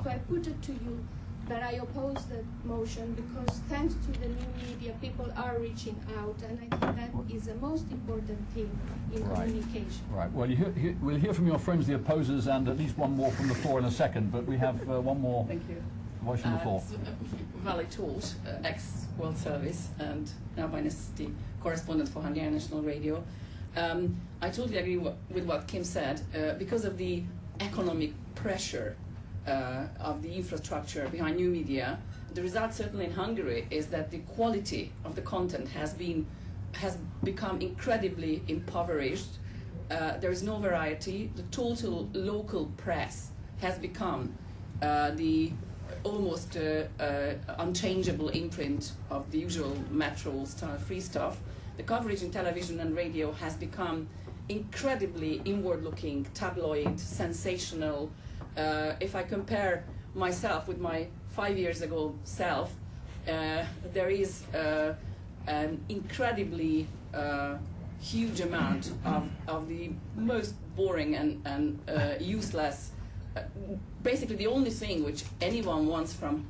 So I put it to you that I oppose the motion because thanks to the new media, people are reaching out, and I think that is the most important thing in communication. Right. Well, we'll hear from your friends, the opposers, and at least one more from the floor in a second, but we have one more voice from the floor. Valley Tort, ex-World Service, and now by necessity correspondent for Hungarian National Radio. I totally agree with what Kim said. Because of the economic pressure of the infrastructure behind new media, the result certainly in Hungary is that the quality of the content has become incredibly impoverished. There is no variety. The total local press has become the almost unchangeable imprint of the usual metro style free stuff. The coverage in television and radio has become incredibly inward-looking, tabloid, sensational. If I compare myself with my 5 years ago self, there is an incredibly huge amount of the most boring and useless, basically the only thing which anyone wants from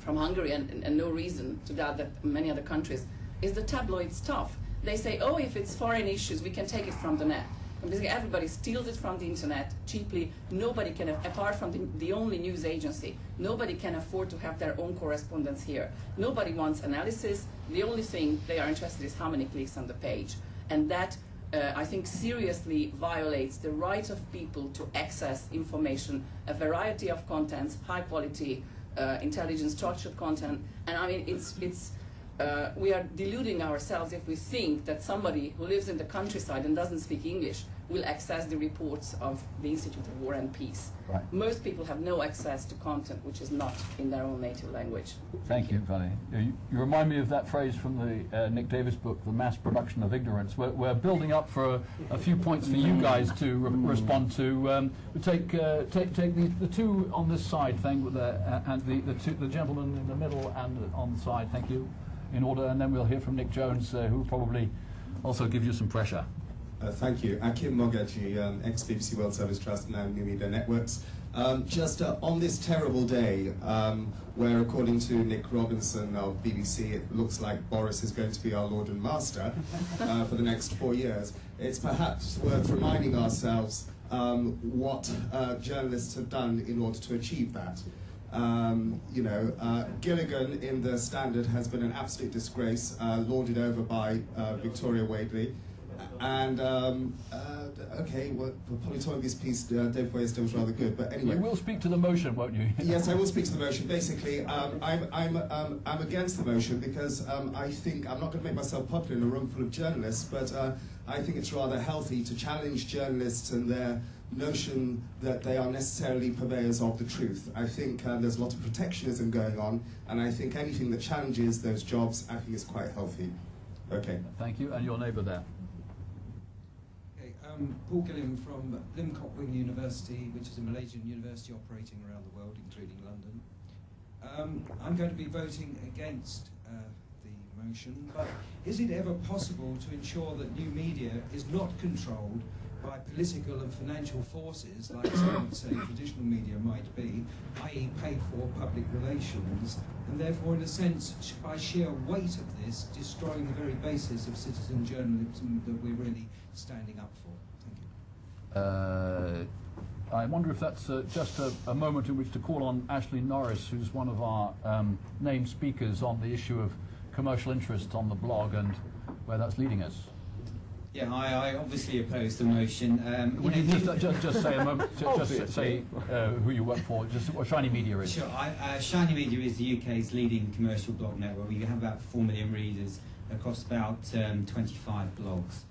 Hungary, and no reason to doubt that many other countries, is the tabloid stuff. They say, oh, if it's foreign issues, we can take it from the net. And basically everybody steals it from the internet cheaply. Nobody can, apart from the only news agency, nobody can afford to have their own correspondence here. Nobody wants analysis. The only thing they are interested in is how many clicks on the page. And that, I think, seriously violates the right of people to access information, a variety of contents, high quality, intelligent, structured content. And I mean, we are deluding ourselves if we think that somebody who lives in the countryside and doesn't speak English will access the reports of the Institute of War and Peace. Right. Most people have no access to content which is not in their own native language. Thank you, Vali. You remind me of that phrase from the Nick Davis book, The Mass Production of Ignorance. We're building up for a few points for you guys to respond to. We take the two on this side, and the gentleman in the middle and on the side, thank you, in order, and then we'll hear from Nick Jones, who will probably also give you some pressure. Thank you. Akim Mogaji, ex-BBC World Service Trust, now New Media Networks. Just on this terrible day, where according to Nick Robinson of BBC, it looks like Boris is going to be our Lord and Master for the next 4 years, it's perhaps worth reminding ourselves what journalists have done in order to achieve that. Gilligan in the Standard has been an absolute disgrace, lauded over by Victoria Wadley. And, okay, well, Politoides piece, Dave Weisler was rather good, but anyway. You will speak to the motion, won't you? Yes, I will speak to the motion. Basically, I'm against the motion because I think, I'm not going to make myself popular in a room full of journalists, but I think it's rather healthy to challenge journalists and their notion that they are necessarily purveyors of the truth. I think there's a lot of protectionism going on, and I think anything that challenges those jobs, I think is quite healthy. Okay. Thank you, and your neighbour there. Paul Gilliam from Lim Kok Wing University, which is a Malaysian university operating around the world, including London. I'm going to be voting against the motion, but is it ever possible to ensure that new media is not controlled by political and financial forces, like some would say traditional media might be, i.e. paid for public relations, and therefore, in a sense, by sheer weight of this, destroying the very basis of citizen journalism that we're really standing up for? Thank you. I wonder if that's just a moment in which to call on Ashley Norris, who's one of our named speakers on the issue of commercial interest on the blog and where that's leading us. Yeah, I obviously oppose the motion. Would you just say a moment, just say who you work for, just what Shiny Media is? Sure. Shiny Media is the UK's leading commercial blog network. We have about 4 million readers across about 25 blogs.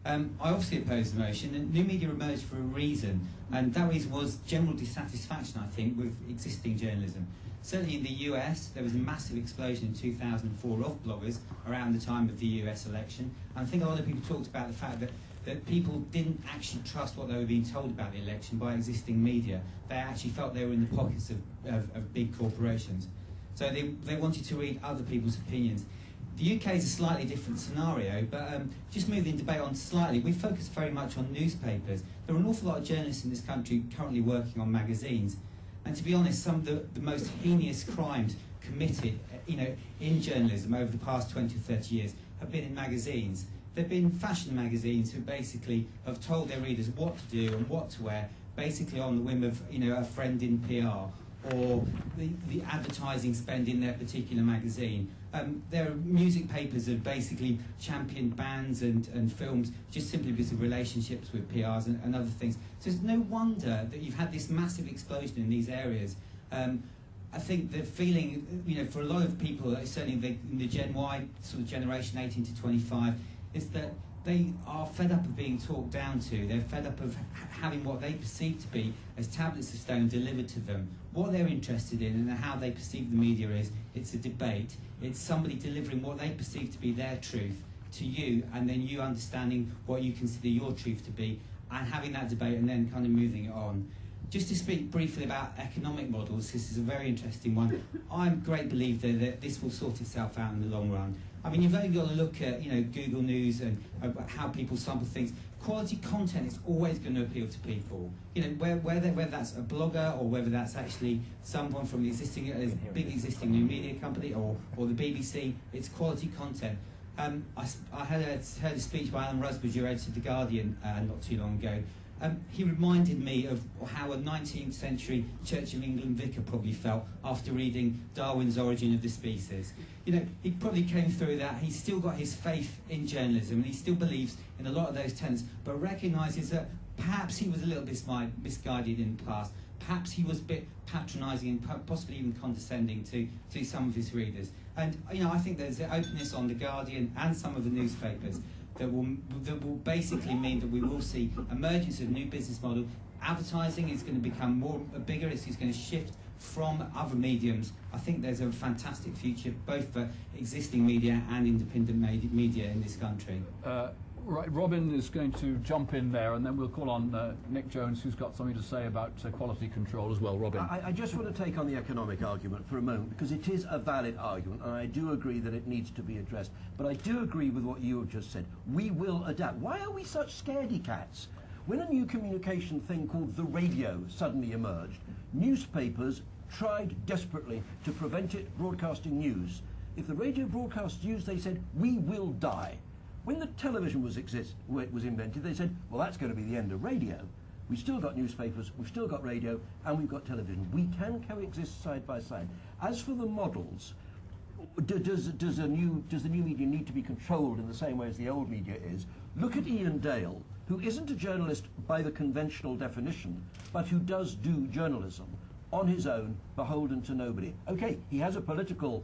I obviously oppose the motion, and new media emerged for a reason, and that reason was general dissatisfaction, I think, with existing journalism. Certainly in the US, there was a massive explosion in 2004 of bloggers around the time of the US election. And I think a lot of people talked about the fact that people didn't actually trust what they were being told about the election by existing media. They actually felt they were in the pockets of big corporations. So they wanted to read other people's opinions. The UK is a slightly different scenario, but just moving the debate on slightly, we focus very much on newspapers. There are an awful lot of journalists in this country currently working on magazines. And to be honest, some of the most heinous crimes committed in journalism over the past 20 or 30 years have been in magazines. There have been fashion magazines who basically have told their readers what to do and what to wear, basically on the whim of a friend in PR, or the advertising spend in their particular magazine. There are music papers that basically championed bands and films just simply because of relationships with PRs and other things. So it's no wonder that you've had this massive explosion in these areas. I think the feeling, for a lot of people, certainly in the Gen Y sort of generation 18 to 25, is that they are fed up of being talked down to. They're fed up of having what they perceive to be as tablets of stone delivered to them. What they're interested in and how they perceive the media is, it's a debate. It's somebody delivering what they perceive to be their truth to you, and then you understanding what you consider your truth to be, and having that debate and then kind of moving it on. Just to speak briefly about economic models, this is a very interesting one. I'm a great believer that this will sort itself out in the long run. I mean, you've only got to look at Google News and how people sample things. Quality content is always going to appeal to people. Whether that's a blogger or whether that's actually someone from the big existing new media company or the BBC, it's quality content. I heard a speech by Alan Rusbridge, who edited The Guardian not too long ago. He reminded me of how a 19th century Church of England vicar probably felt after reading Darwin's Origin of the Species. You know, he probably came through that. He's still got his faith in journalism, and he still believes in a lot of those tenets, but recognises that perhaps he was a little bit misguided in the past. Perhaps he was a bit patronising and possibly even condescending to some of his readers. And you know, I think there's an openness on The Guardian and some of the newspapers that will basically mean that we will see emergence of new business model. Advertising is going to become bigger. It's going to shift from other mediums. I think there's a fantastic future both for existing media and independent media in this country. Right, Robin is going to jump in there, and then we'll call on Nick Jones, who's got something to say about quality control as well. Robin. I just want to take on the economic argument for a moment, because it is a valid argument, and I do agree that it needs to be addressed. But I do agree with what you have just said. We will adapt. Why are we such scaredy cats? When a new communication thing called the radio suddenly emerged, newspapers tried desperately to prevent it broadcasting news. If the radio broadcast news, they said, we will die. When the television was invented, they said, well, that's going to be the end of radio. We've still got newspapers, we've still got radio, and we've got television. We can coexist side by side. As for the models, does the new media need to be controlled in the same way as the old media is? Look at Ian Dale, who isn't a journalist by the conventional definition, but who does do journalism on his own, beholden to nobody. Okay, he has a political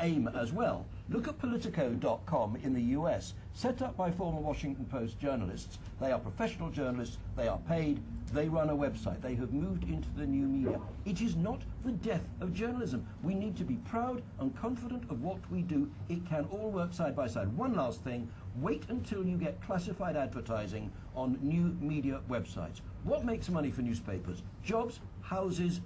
aim as well. Look at Politico.com in the US, set up by former Washington Post journalists. They are professional journalists, they are paid, they run a website. They have moved into the new media. It is not the death of journalism. We need to be proud and confident of what we do. It can all work side by side. One last thing, wait until you get classified advertising on new media websites. What makes money for newspapers? Jobs, houses,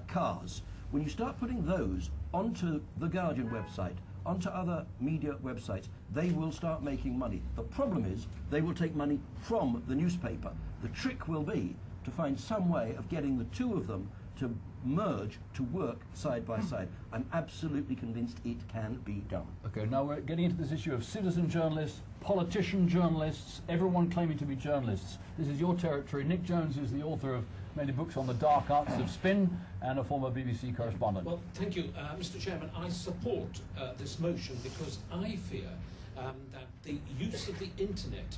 cars. When you start putting those onto the Guardian website, onto other media websites, they will start making money. The problem is they will take money from the newspaper. The trick will be to find some way of getting the two of them to merge, to work side by side. I'm absolutely convinced it can be done. Okay, now we're getting into this issue of citizen journalists, politician journalists, everyone claiming to be journalists. This is your territory. Nick Jones is the author of many books on the dark arts of spin and a former BBC correspondent. Well, thank you, Mr. Chairman. I support this motion because I fear that the use of the internet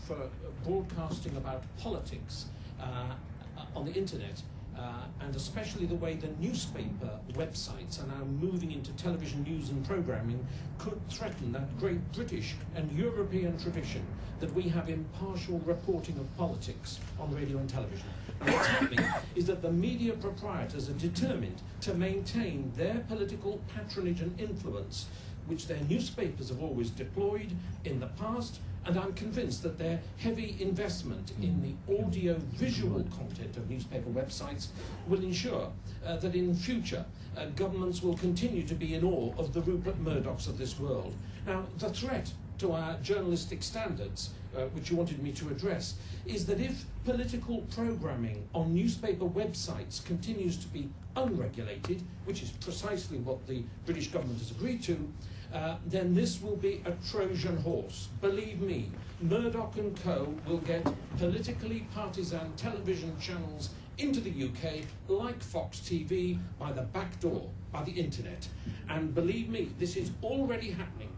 for broadcasting about politics on the internet, and especially the way the newspaper websites are now moving into television news and programming, could threaten that great British and European tradition that we have impartial reporting of politics on radio and television. And what's happening is that the media proprietors are determined to maintain their political patronage and influence, which their newspapers have always deployed in the past, and I'm convinced that their heavy investment in the audio-visual content of newspaper websites will ensure that in future governments will continue to be in awe of the Rupert Murdochs of this world. Now, the threat to our journalistic standards, which you wanted me to address, is that if political programming on newspaper websites continues to be unregulated, which is precisely what the British government has agreed to, then this will be a Trojan horse. Believe me, Murdoch and Co. will get politically partisan television channels into the UK, like Fox TV, by the back door, by the internet. And believe me, this is already happening.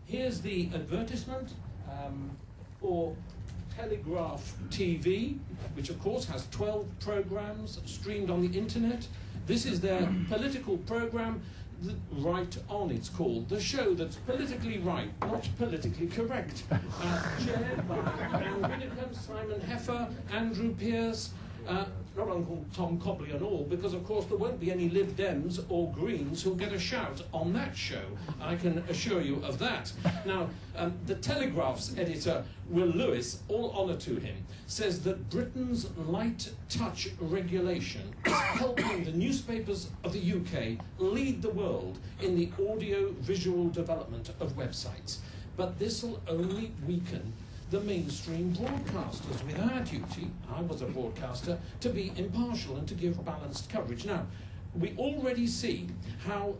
Here's the advertisement for Telegraph TV, which of course has 12 programs streamed on the internet. This is their political program. Right On, it's called. The show that's politically right, not politically correct. Chaired by Anne Widdecombe, Simon Heffer, Andrew Pearce, not Uncle Tom Cobley and all, because of course there won't be any Lib Dems or Greens who'll get a shout on that show. I can assure you of that. Now, the Telegraph's editor, Will Lewis, all honour to him, says that Britain's light touch regulation is helping the newspapers of the UK lead the world in the audio-visual development of websites. But this will only weaken the mainstream broadcasters. With our duty, I was a broadcaster, to be impartial and to give balanced coverage. Now, we already see how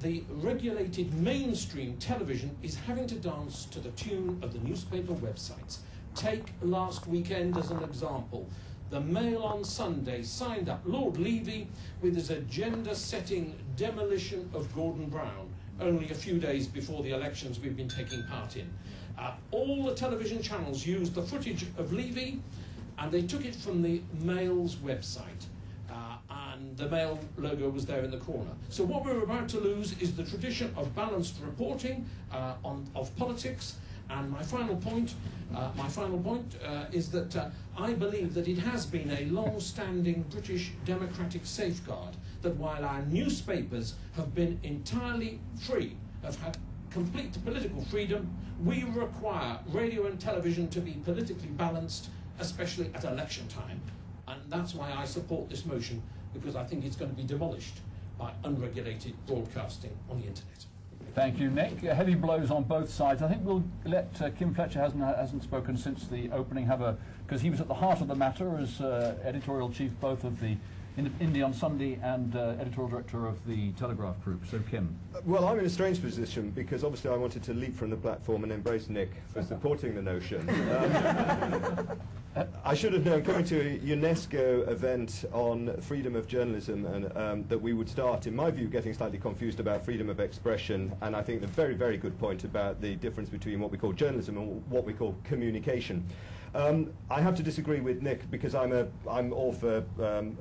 the regulated mainstream television is having to dance to the tune of the newspaper websites. Take last weekend as an example. The Mail on Sunday signed up Lord Levy with his agenda-setting demolition of Gordon Brown, only a few days before the elections we've been taking part in. All the television channels used the footage of Levy, and they took it from the Mail's website. And the Mail logo was there in the corner. So what we're about to lose is the tradition of balanced reporting of politics. And my final point is that I believe that it has been a long-standing British democratic safeguard that while our newspapers have been entirely free, have had complete political freedom, we require radio and television to be politically balanced, especially at election time. And that's why I support this motion, because I think it's going to be demolished by unregulated broadcasting on the internet. Thank you, Nick. Heavy blows on both sides. I think we'll let Kim Fletcher hasn't spoken since the opening, because he was at the heart of the matter as editorial chief both of the Indie on Sunday and editorial director of the Telegraph Group. So, Kim. Well, I'm in a strange position because obviously I wanted to leap from the platform and embrace Nick for supporting the notion. I should have known, coming to a UNESCO event on freedom of journalism, and that we would start, in my view, getting slightly confused about freedom of expression, and I think the very, very good point about the difference between what we call journalism and what we call communication. I have to disagree with Nick because I'm all for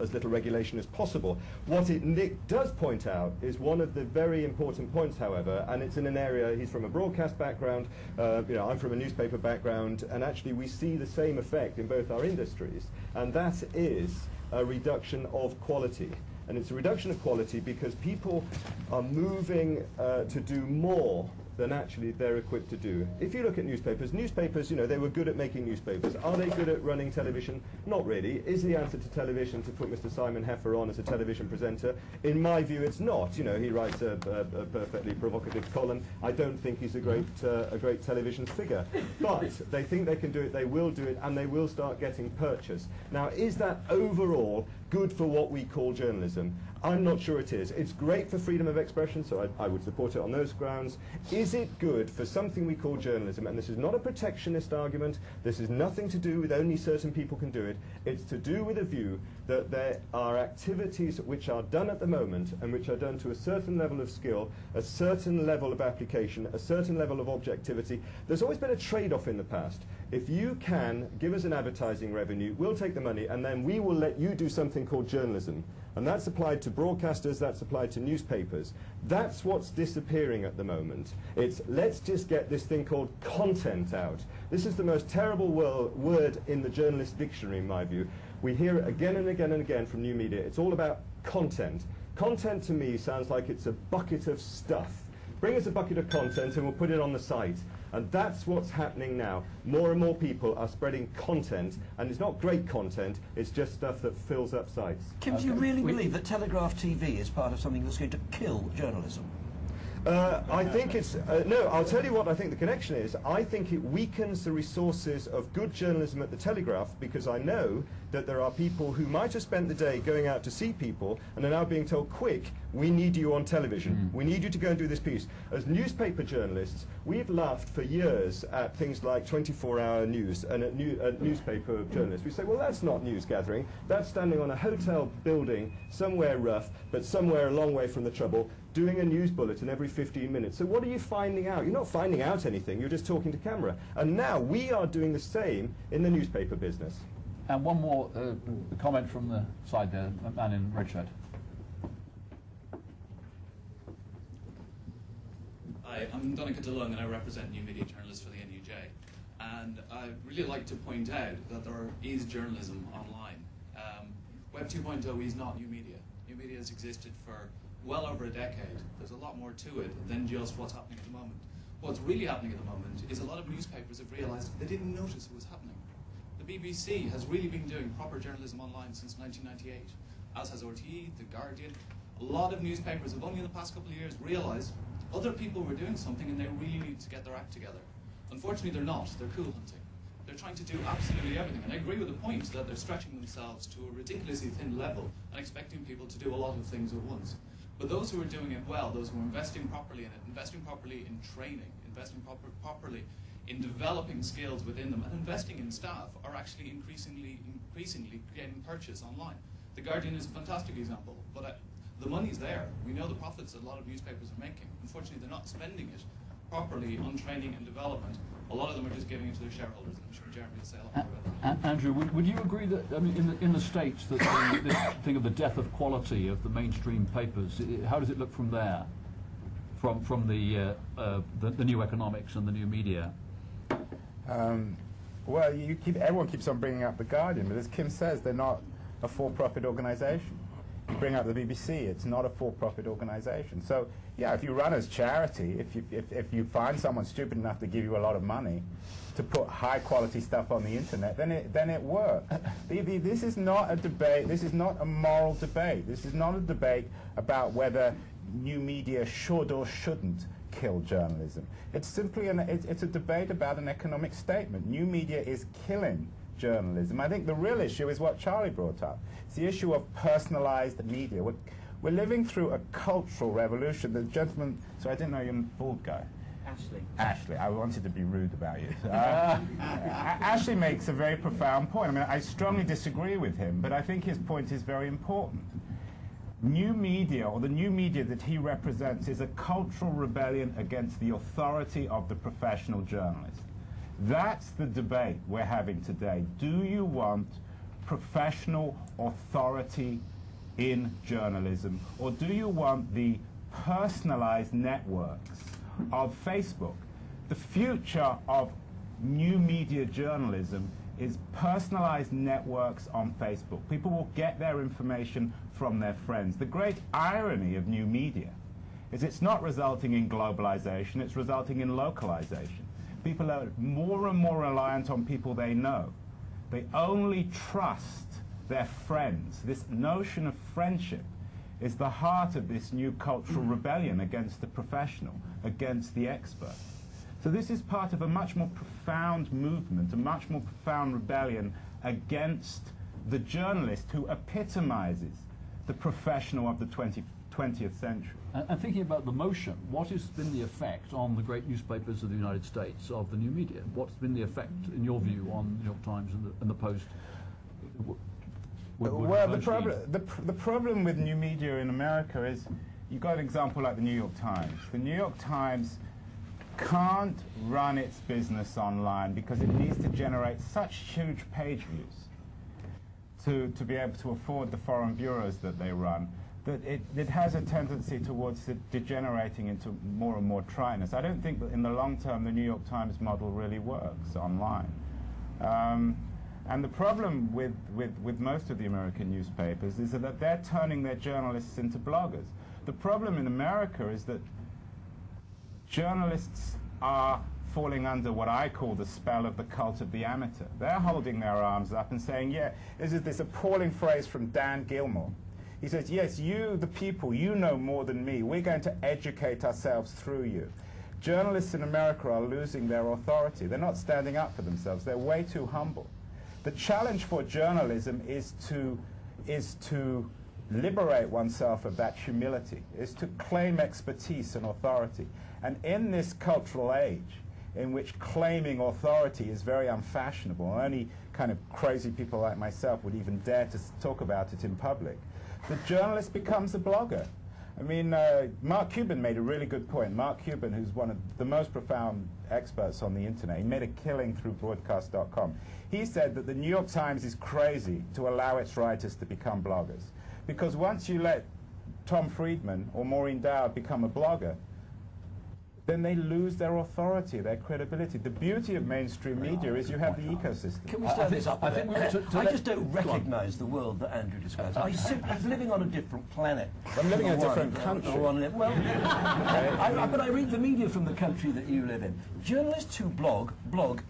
as little regulation as possible. What Nick does point out is one of the very important points, however, and it's in an area, he's from a broadcast background, I'm from a newspaper background, and actually we see the same effect in both our industries, and that is a reduction of quality. And it's a reduction of quality because people are moving to do more than actually they're equipped to do. If you look at newspapers, they were good at making newspapers. Are they good at running television? Not really. Is the answer to television to put Mr. Simon Heffer on as a television presenter? In my view, it's not. He writes a perfectly provocative column. I don't think he's a great television figure. But they think they can do it, they will do it, and they will start getting purchase. Now, is that overall good for what we call journalism? I'm not sure it is. It's great for freedom of expression, so I would support it on those grounds. Is it good for something we call journalism? And this is not a protectionist argument. This is nothing to do with only certain people can do it. It's to do with a view that there are activities which are done at the moment and which are done to a certain level of skill, a certain level of application, a certain level of objectivity. There's always been a trade-off in the past. If you can give us an advertising revenue, we'll take the money, and then we will let you do something called journalism. And that's applied to broadcasters, that's applied to newspapers. That's what's disappearing at the moment. It's let's just get this thing called content out. This is the most terrible word in the journalist dictionary, in my view. We hear it again and again and again from new media. It's all about content. Content to me sounds like it's a bucket of stuff. Bring us a bucket of content and we'll put it on the site. And that's what's happening now. More and more people are spreading content, and it's not great content, it's just stuff that fills up sites. Kim, do you really believe that Telegraph TV is part of something that's going to kill journalism? I think it's... no, I'll tell you what I think the connection is. I think it weakens the resources of good journalism at the Telegraph, because I know that there are people who might have spent the day going out to see people and are now being told, quick, we need you on television. We need you to go and do this piece. As newspaper journalists, we've laughed for years at things like 24-hour news and at newspaper journalists. We say, well, that's not news gathering. That's standing on a hotel building somewhere rough, but somewhere a long way from the trouble, doing a news bulletin every 15 minutes. So what are you finding out? You're not finding out anything, you're just talking to camera. And now we are doing the same in the newspaper business. And one more comment from the side there, a man in red shirt. Hi, I'm Donica DeLong and I represent new media journalists for the NUJ. And I'd really like to point out that there is journalism online. Web 2.0 is not new media. New media has existed for well over a decade. There's a lot more to it than just what's happening at the moment. What's really happening at the moment is a lot of newspapers have realised they didn't notice it was happening. The BBC has really been doing proper journalism online since 1998, as has RTE, The Guardian. A lot of newspapers have only in the past couple of years realised other people were doing something and they really need to get their act together. Unfortunately, they're not. They're cool hunting. They're They're trying to do absolutely everything. And I agree with the point that they're stretching themselves to a ridiculously thin level and expecting people to do a lot of things at once. But those who are doing it well, those who are investing properly in it, investing properly in training, investing properly in developing skills within them, and investing in staff, are actually increasingly getting purchase online. The Guardian is a fantastic example, but the money's there. We know the profits that a lot of newspapers are making. Unfortunately, they're not spending it properly on training and development. A lot of them are just giving it to their shareholders, and I'm sure Jeremy will say a lot more about that. Andrew, would you agree that, I mean, in the States, that this thing of the death of quality of the mainstream papers, how does it look from there, from the new economics and the new media? Well, everyone keeps on bringing up the Guardian, but as Kim says, they're not a for-profit organisation. You bring up the BBC, it's not a for-profit organisation. So, yeah, if you run as charity, if you find someone stupid enough to give you a lot of money to put high-quality stuff on the internet, then it works. This is not a debate. This is not a moral debate. This is not a debate about whether new media should or shouldn't kill journalism. It's simply it's a debate about an economic statement. New media is killing journalism. I think the real issue is what Charlie brought up. It's the issue of personalized media. We're living through a cultural revolution. The gentleman, so I didn't know you're a bald guy. Ashley, I wanted to be rude about you. Ashley makes a very profound point. I mean, I strongly disagree with him, but I think his point is very important. New media, or the new media that he represents, is a cultural rebellion against the authority of the professional journalist. That's the debate we're having today. Do you want professional authority in journalism, or do you want the personalized networks of Facebook? The future of new media journalism is personalized networks on Facebook. People will get their information from their friends. The great irony of new media is it's not resulting in globalization, it's resulting in localization. People are more and more reliant on people they know. They only trust their friends. This notion of friendship is the heart of this new cultural rebellion against the professional, against the expert. So this is part of a much more profound movement, a much more profound rebellion against the journalist who epitomizes the professional of the 20th century. And thinking about the motion, what has been the effect on the great newspapers of the United States of the new media? What's been the effect, in your view, on the New York Times and the Post? Well, the problem with new media in America is, you've got an example like the New York Times. The New York Times can't run its business online because it needs to generate such huge page views to be able to afford the foreign bureaus that they run, that it has a tendency towards degenerating into more and more triteness. I don't think that in the long term the New York Times model really works online. And the problem with most of the American newspapers is that they're turning their journalists into bloggers. The problem in America is that journalists are falling under what I call the spell of the cult of the amateur. They're holding their arms up and saying, yeah, this is this appalling phrase from Dan Gilmore. He says, yes, you, the people, you know more than me. We're going to educate ourselves through you. Journalists in America are losing their authority. They're not standing up for themselves. They're way too humble. The challenge for journalism is to liberate oneself of that humility, is to claim expertise and authority. And in this cultural age, in which claiming authority is very unfashionable, only kind of crazy people like myself would even dare to talk about it in public, the journalist becomes a blogger. I mean, Mark Cuban made a really good point. Mark Cuban, who's one of the most profound experts on the internet, he made a killing through broadcast.com. He said that the New York Times is crazy to allow its writers to become bloggers. Because once you let Tom Friedman or Maureen Dowd become a blogger, then they lose their authority, their credibility. The beauty of mainstream media is you have the ecosystem. Can we stand this up a bit? I just don't recognise the world that Andrew describes. He's living on a different planet. I'm living in a different country. But I read the media from the country that you live in. Journalists who blog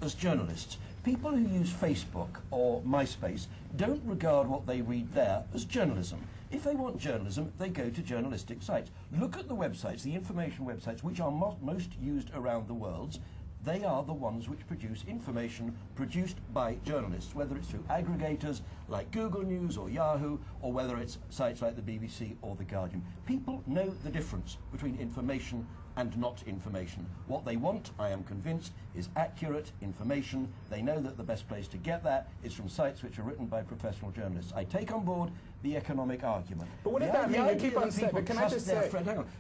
as journalists. People who use Facebook or MySpace don't regard what they read there as journalism. If they want journalism, they go to journalistic sites. Look at the websites, the information websites, which are most used around the world. They are the ones which produce information produced by journalists, whether it's through aggregators like Google News or Yahoo, or whether it's sites like the BBC or The Guardian. People know the difference between information and not information. What they want, I am convinced, is accurate information. They know that the best place to get that is from sites which are written by professional journalists. I take on board the economic argument. But what does that mean? You keep on saying, but can I just say...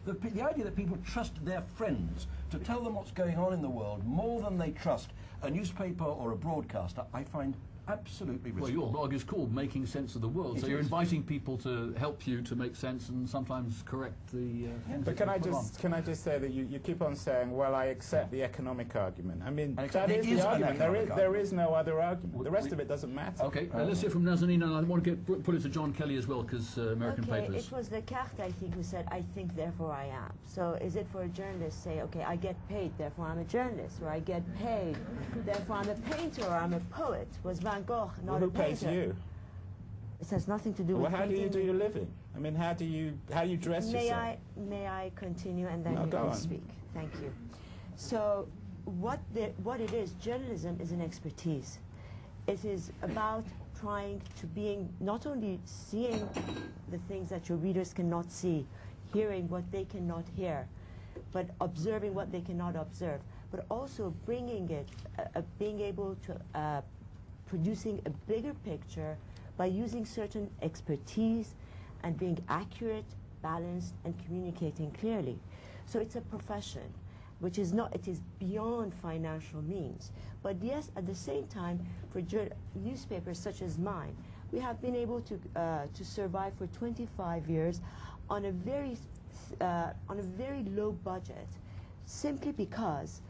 The idea that people trust their friends to tell them what's going on in the world more than they trust a newspaper or a broadcaster, I find absolutely risky. Well, your blog is called Making Sense of the World, so you're inviting people to help you to make sense and sometimes correct the things. But can I just say that you keep on saying, well, I accept the economic argument. I mean, that is the argument. There is no other argument. The rest of it doesn't matter. Okay, let's hear from Nazanin, and I want to put it to John Kelly as well, because American papers. It was Descartes, I think, who said, I think, therefore I am. So is it for a journalist to say, okay, I get paid, therefore I'm a journalist, or I get paid, therefore I'm a painter, or I'm a poet? Was Van Gogh not who a painter? pays you? It has nothing to do with how do you do your living? I mean, how do you dress yourself? May I continue, and then No, you go can on. speak? Thank you. So what it is, journalism is an expertise. It is about trying to being not only seeing the things that your readers cannot see, hearing what they cannot hear, but observing what they cannot observe, but also bringing it, being able to producing a bigger picture by using certain expertise and being accurate, balanced, and communicating clearly. So it's a profession, which is not, it is beyond financial means. But yes, at the same time, for newspapers such as mine, we have been able to survive for 25 years on a very low budget, simply because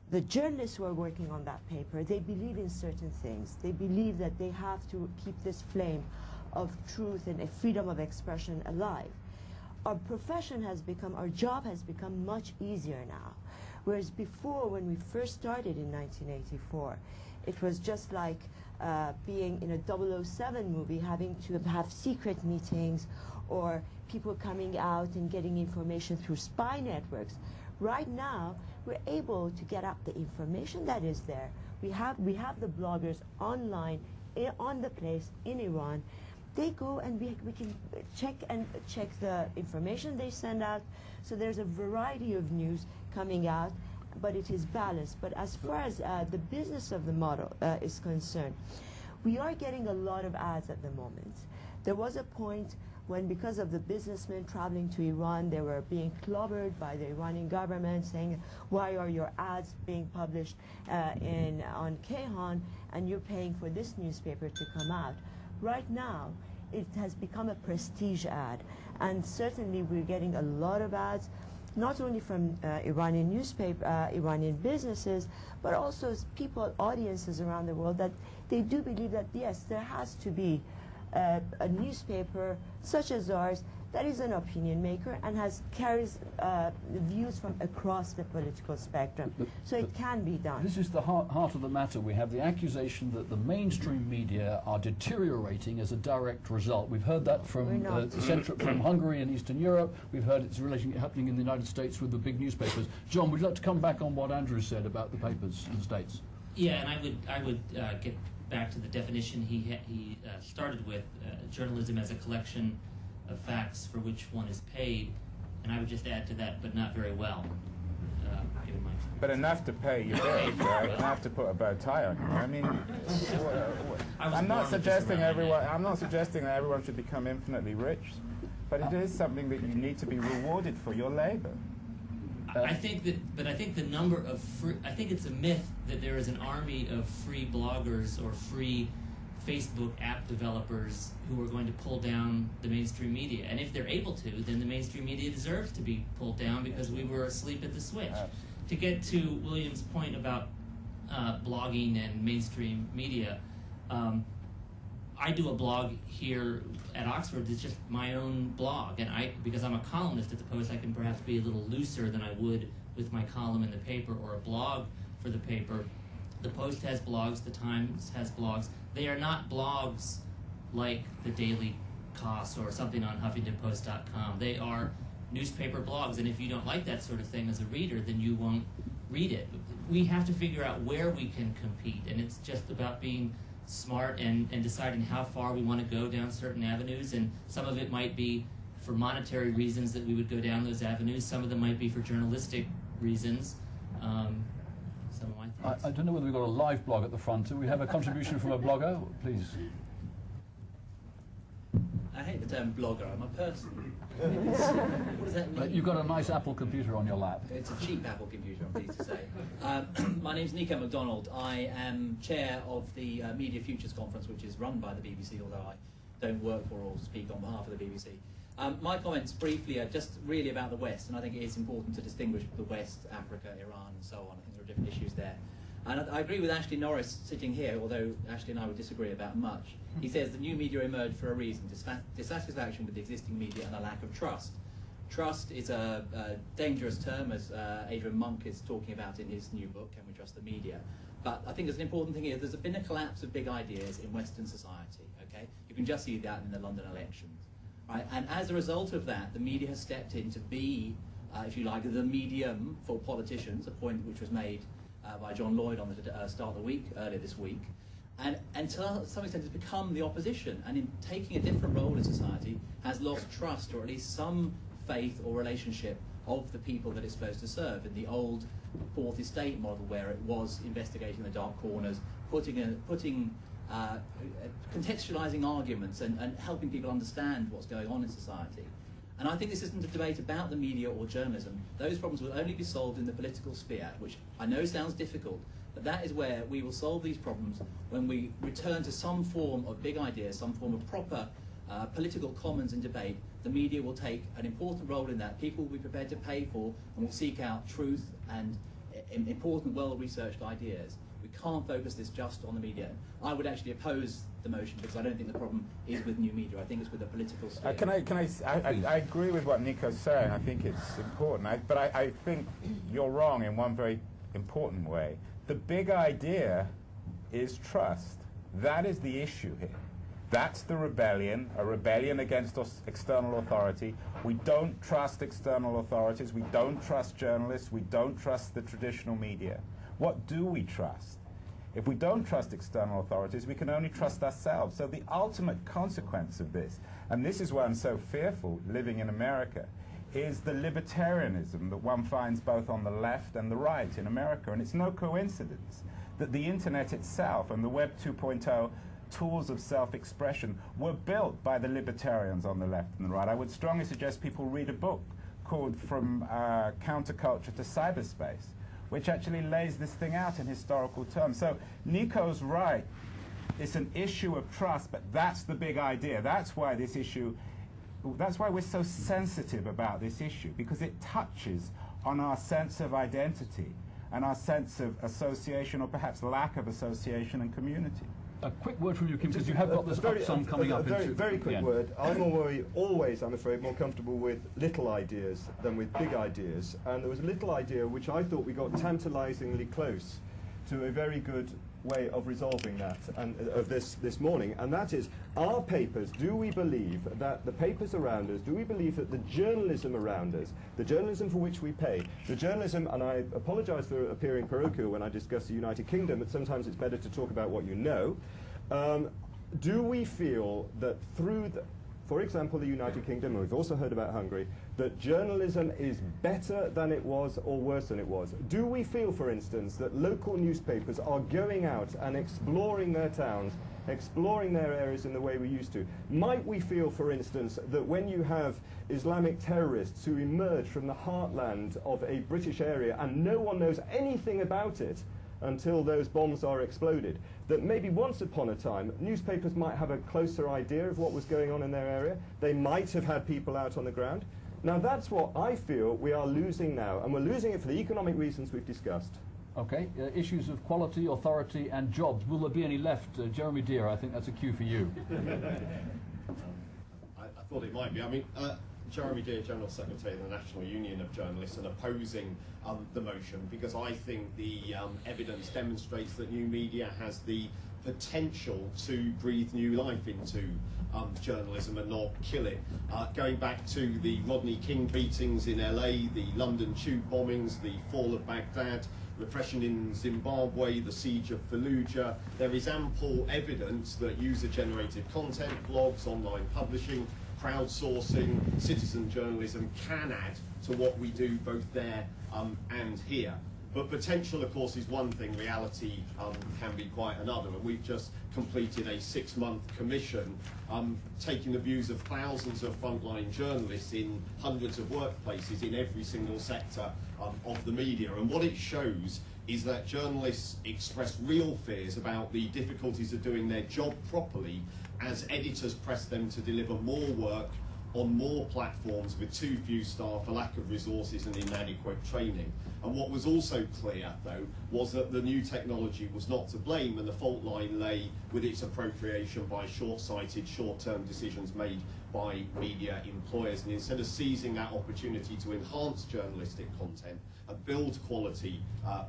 the journalists who are working on that paper, they believe in certain things. They believe that they have to keep this flame of truth and a freedom of expression alive. Our profession has become, our job has become much easier now. Whereas before, when we first started in 1984, it was just like being in a 007 movie, having to have secret meetings, or people coming out and getting information through spy networks. Right now, we're able to get out the information that is there. We have the bloggers online, on the place in Iran. They go and we can check the information they send out. So there's a variety of news coming out, but it is balanced. But as far as the business of the model is concerned, we are getting a lot of ads at the moment. There was a point when, because of the businessmen traveling to Iran, they were being clobbered by the Iranian government, saying, why are your ads being published on Kayhan, and you're paying for this newspaper to come out? Right now, it has become a prestige ad, and certainly we're getting a lot of ads, not only from Iranian Iranian businesses, but also people, audiences around the world, that they do believe that, yes, there has to be a newspaper such as ours that is an opinion maker and carries views from across the political spectrum. So it can be done. This is the heart of the matter. We have the accusation that the mainstream media are deteriorating as a direct result. We've heard that from from Hungary and Eastern Europe. We've heard it's happening in the United States with the big newspapers. John, would you like to come back on what Andrew said about the papers in the States? Yeah, and I would get back to the definition he started with, journalism as a collection of facts for which one is paid, and I would just add to that, but not very well. But enough to pay your bills, right? Enough to put a bow tie on you. I mean, I'm not suggesting that everyone should become infinitely rich, but it is something that you need to be rewarded for your labor. I think the number of I think it's a myth that there is an army of free bloggers or free Facebook app developers who are going to pull down the mainstream media. And if they're able to, then the mainstream media deserves to be pulled down because we were asleep at the switch. To get to William's point about blogging and mainstream media, I do a blog here at Oxford. It's just my own blog, and because I'm a columnist at the Post, I can perhaps be a little looser than I would with my column in the paper or a blog for the paper. The Post has blogs, the Times has blogs. They are not blogs like the Daily Kos or something on HuffingtonPost.com. They are newspaper blogs, and if you don't like that sort of thing as a reader, then you won't read it. We have to figure out where we can compete, and it's just about being smart and deciding how far we want to go down certain avenues, and some of it might be for monetary reasons that we would go down those avenues. Some of them might be for journalistic reasons. Some of my thoughts. I don't know whether we've got a live blog at the front. Do we have a contribution from a blogger? Please. I hate the term blogger. I'm a person. What does that mean? You've got a nice Apple computer on your lap. It's a cheap Apple computer, I'm pleased to say. My name's Nico MacDonald. I am chair of the Media Futures Conference, which is run by the BBC, although I don't work for or speak on behalf of the BBC. My comments briefly are just really about the West, and I think it is important to distinguish the West, Africa, Iran, and so on. I think there are different issues there. And I agree with Ashley Norris sitting here, although Ashley and I would disagree about much. He says the new media emerged for a reason, dissatisfaction with the existing media and a lack of trust. Trust is a dangerous term, as Adrian Monk is talking about in his new book, Can We Trust the Media? But I think there's an important thing here. There's been a collapse of big ideas in Western society, okay? You can just see that in the London elections, right? And as a result of that, the media has stepped in to be, if you like, the medium for politicians, a point which was made by John Lloyd on the start of the week, earlier this week, and to some extent has become the opposition, and in taking a different role in society has lost trust, or at least some faith or relationship of the people that it's supposed to serve. In the old Fourth Estate model, where it was investigating the dark corners, contextualizing arguments and helping people understand what's going on in society. And I think this isn't a debate about the media or journalism. Those problems will only be solved in the political sphere, which I know sounds difficult, but that is where we will solve these problems when we return to some form of big ideas, some form of proper political commons and debate. The media will take an important role in that. People will be prepared to pay for and will seek out truth and important, well-researched ideas. We can't focus this just on the media. I would actually oppose the motion because I don't think the problem is with new media. I think it's with the political sphere. I agree with what Nico's saying. I think it's important. But I think you're wrong in one very important way. The big idea is trust. That is the issue here. That's the rebellion, a rebellion against external authority. We don't trust external authorities. We don't trust journalists. We don't trust the traditional media. What do we trust? If we don't trust external authorities, we can only trust ourselves. So the ultimate consequence of this, and this is why I'm so fearful living in America, is the libertarianism that one finds both on the left and the right in America. And it's no coincidence that the internet itself and the Web 2.0 tools of self-expression were built by the libertarians on the left and the right. I would strongly suggest people read a book called From Counterculture to Cyberspace, which actually lays this thing out in historical terms. So Nico's right. It's an issue of trust, but that's the big idea. That's why this issue, that's why we're so sensitive about this issue, because it touches on our sense of identity and our sense of association, or perhaps lack of association and community. A quick word from you, Kim, because you have got this sum coming up. Very quick word. I'm always, I'm afraid, more comfortable with little ideas than with big ideas. And there was a little idea which I thought we got tantalizingly close to a very good way of resolving that, and of this morning, and that is, our papers, do we believe that the papers around us, do we believe that the journalism around us, the journalism for which we pay, the journalism, and I apologise for appearing parochial when I discuss the United Kingdom, but sometimes it's better to talk about what you know, do we feel that through for example, the United Kingdom, and we've also heard about Hungary, that journalism is better than it was or worse than it was? Do we feel, for instance, that local newspapers are going out and exploring their towns, exploring their areas in the way we used to? Might we feel, for instance, that when you have Islamic terrorists who emerge from the heartland of a British area and no one knows anything about it until those bombs are exploded, that maybe once upon a time newspapers might have a closer idea of what was going on in their area? They might have had people out on the ground. Now that's what I feel we are losing now, and we're losing it for the economic reasons we've discussed. Okay, issues of quality, authority and jobs. Will there be any left? Jeremy Deere, I think that's a cue for you. I thought it might be. I mean, Jeremy Deere, General Secretary of the National Union of Journalists, and opposing the motion because I think the evidence demonstrates that new media has the potential to breathe new life into journalism and not kill it. Going back to the Rodney King beatings in LA, the London tube bombings, the fall of Baghdad, repression in Zimbabwe, the siege of Fallujah, there is ample evidence that user-generated content, blogs, online publishing, crowdsourcing, citizen journalism can add to what we do both there and here. But potential, of course, is one thing, reality can be quite another. And we've just completed a 6-month commission taking the views of thousands of frontline journalists in hundreds of workplaces in every single sector of the media. And what it shows is that journalists express real fears about the difficulties of doing their job properly as editors press them to deliver more work on more platforms with too few staff, a lack of resources and inadequate training. And what was also clear, though, was that the new technology was not to blame, and the fault line lay with its appropriation by short-sighted, short-term decisions made by media employers. And instead of seizing that opportunity to enhance journalistic content and build quality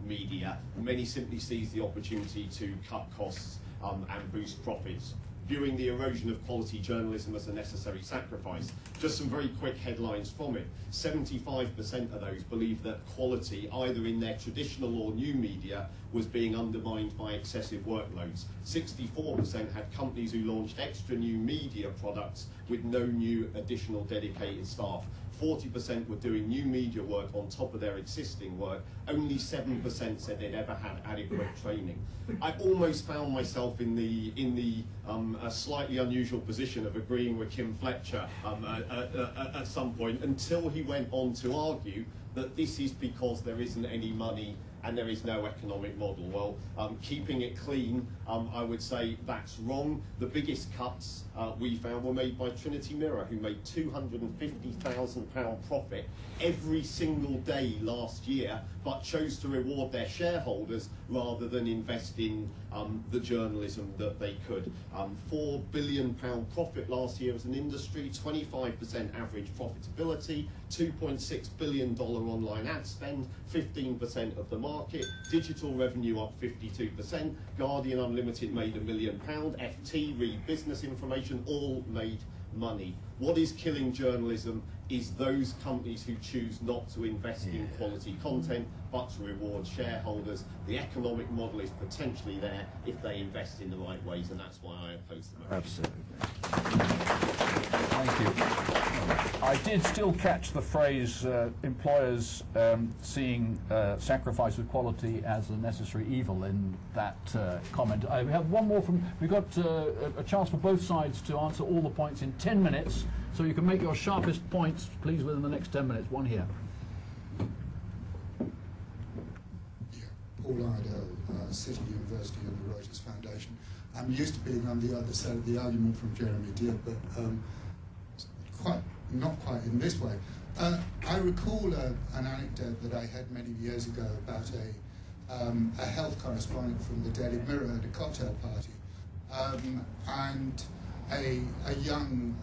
media, many simply seize the opportunity to cut costs and boost profits, viewing the erosion of quality journalism as a necessary sacrifice. Just some very quick headlines from it. 75% of those believe that quality, either in their traditional or new media, was being undermined by excessive workloads. 64% had companies who launched extra new media products with no new additional dedicated staff. 40% were doing new media work on top of their existing work. Only 7% said they'd ever had adequate training. I almost found myself in the a slightly unusual position of agreeing with Kim Fletcher at some point, until he went on to argue that this is because there isn't any money and there is no economic model. Well, keeping it clean, I would say that's wrong. The biggest cuts we found were made by Trinity Mirror, who made £250,000 profit every single day last year, but chose to reward their shareholders rather than invest in the journalism that they could. £4 billion profit last year as an industry, 25% average profitability, $2.6 billion online ad spend, 15% of the market, digital revenue up 52%, Guardian Unlimited made £1 million, FT, Read Business Information, all made money. What is killing journalism is those companies who choose not to invest in quality content but to reward shareholders. The economic model is potentially there if they invest in the right ways, and that's why I oppose the motion. Absolutely. Thank you. I did still catch the phrase employers seeing sacrifice of quality as a necessary evil in that comment. We have one more from, we've got a chance for both sides to answer all the points in 10 minutes, so you can make your sharpest points, please, within the next 10 minutes. One here. Paul Idle, City University and the Reuters Foundation. I'm used to being on the other side of the argument from Jeremy Deere, but not quite in this way. I recall an anecdote that I had many years ago about a health correspondent from the Daily Mirror at a cocktail party, and a young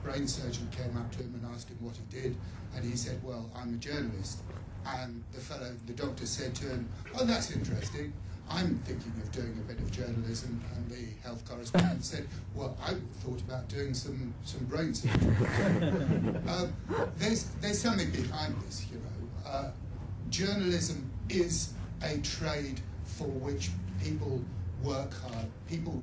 brain surgeon came up to him and asked him what he did, and he said, well, I'm a journalist. And the doctor said to him, oh, that's interesting. I'm thinking of doing a bit of journalism. And the health correspondent said, well, I thought about doing some brain surgery. There's something behind this, you know. Journalism is a trade for which people work hard. People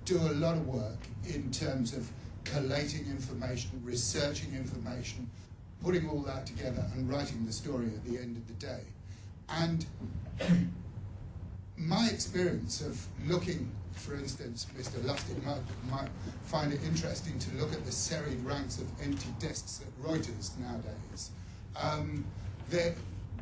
do a lot of work in terms of collating information, researching information, putting all that together and writing the story at the end of the day. And my experience of looking, for instance, Mr. Lustig might find it interesting to look at the serried ranks of empty desks at Reuters nowadays.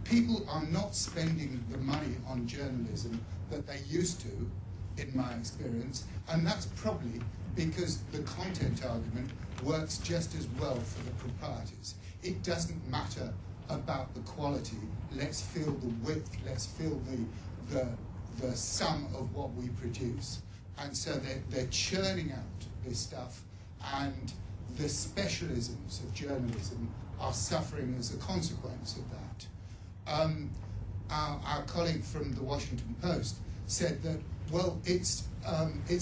People are not spending the money on journalism that they used to, in my experience, and that's probably because the content argument works just as well for the proprietors. It doesn't matter about the quality. Let's feel the width. Let's feel the sum of what we produce. And so they're churning out this stuff, and the specialisms of journalism are suffering as a consequence of that. Our colleague from the Washington Post said that Well, it's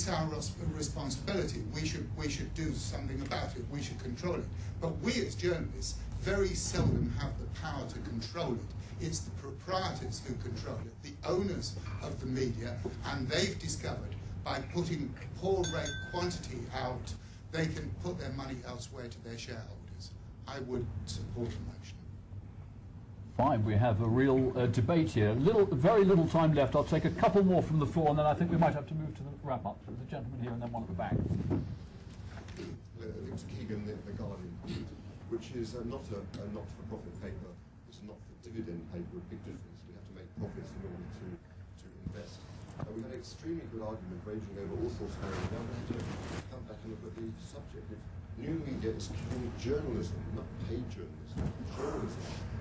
our responsibility. We should do something about it. We should control it. But we as journalists very seldom have the power to control it. It's the proprietors who control it, the owners of the media, and they've discovered by putting poor rate quantity out, they can put their money elsewhere to their shareholders. I would support the motion. Fine, we have a real debate here. Very little time left. I'll take a couple more from the floor, and then I think we might have to move to the wrap-up. So the gentleman here and then one at the back. It's Keegan, the Guardian, which is not a not-for-profit paper. It's a not-for-dividend paper with big difference. We have to make profits in order to invest. We had an extremely good argument ranging over all sorts of areas. Now we have to come back and look at the subject. If new media is killing journalism, not paid journalism, journalism.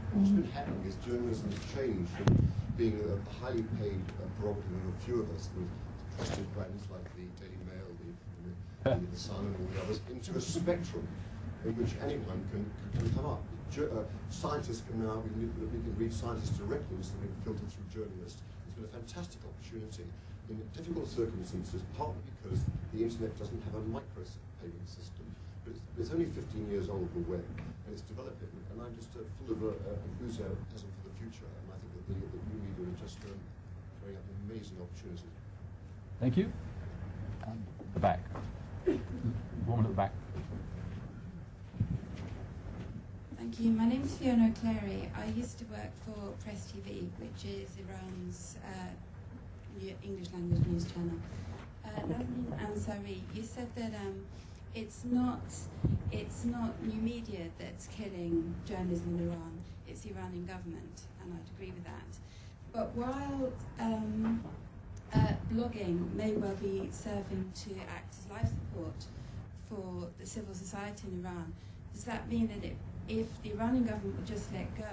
What's been happening is journalism has changed from being a highly paid prerogative of a few of us with trusted brands like the Daily Mail, the Sun and all the others, into a spectrum in which anyone can come up. Scientists can now, we can read scientists directly instead of being filtered through journalists. It's been a fantastic opportunity in difficult circumstances, partly because the internet doesn't have a micro-payment system. But it's only 15 years old, the web, and it's developing, and I'm just full of enthusiasm for the future, and I think that the new media are just throwing up amazing opportunities. Thank you. And the back. Woman at the back. Thank you. My name is Fiona O'Cleary. I used to work for Press TV, which is Iran's English language news channel. Nazanin Ansari, you said that it's not new media that's killing journalism in Iran, it's the Iranian government, and I'd agree with that. But while blogging may well be serving to act as life support for the civil society in Iran, does that mean that if the Iranian government would just let go,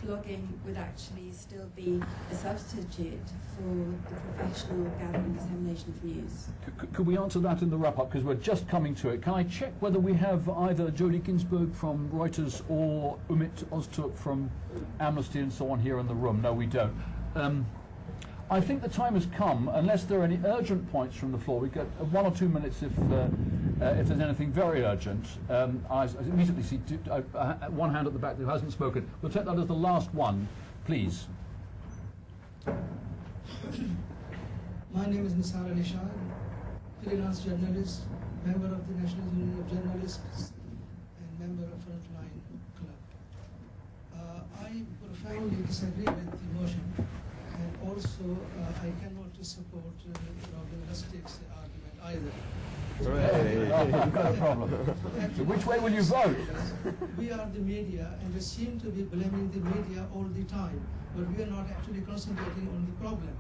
blogging would actually still be a substitute for the professional gathering and dissemination of news? Could we answer that in the wrap-up, because we're just coming to it? Can I check whether we have either Jodie Ginsberg from Reuters or Umit Ozturk from Amnesty and so on here in the room? No, we don't. I think the time has come, unless there are any urgent points from the floor. We've got 1 or 2 minutes if there's anything very urgent. I immediately see one hand at the back who hasn't spoken. We'll take that as the last one, please. My name is Nisar Ali Shah, freelance journalist, member of the National Union of Journalists, and member of Frontline Club. I profoundly disagree with the motion. And also, I cannot support Robin Lustig's argument either. You've got a problem. So which way will you vote? We are the media, and we seem to be blaming the media all the time, but we are not actually concentrating on the problem.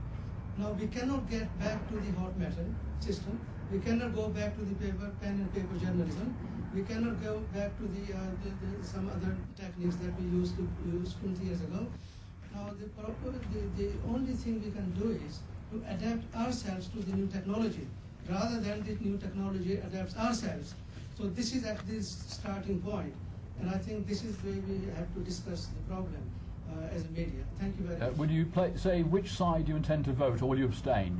Now, we cannot get back to the hot metal system. We cannot go back to the pen and paper journalism. We cannot go back to some other techniques that we used to use 20 years ago. Now, the only thing we can do is to adapt ourselves to the new technology, rather than the new technology adapts ourselves. So this is at this starting point, and I think this is where we have to discuss the problem as a media. Thank you very much. Will you say which side you intend to vote, or will you abstain?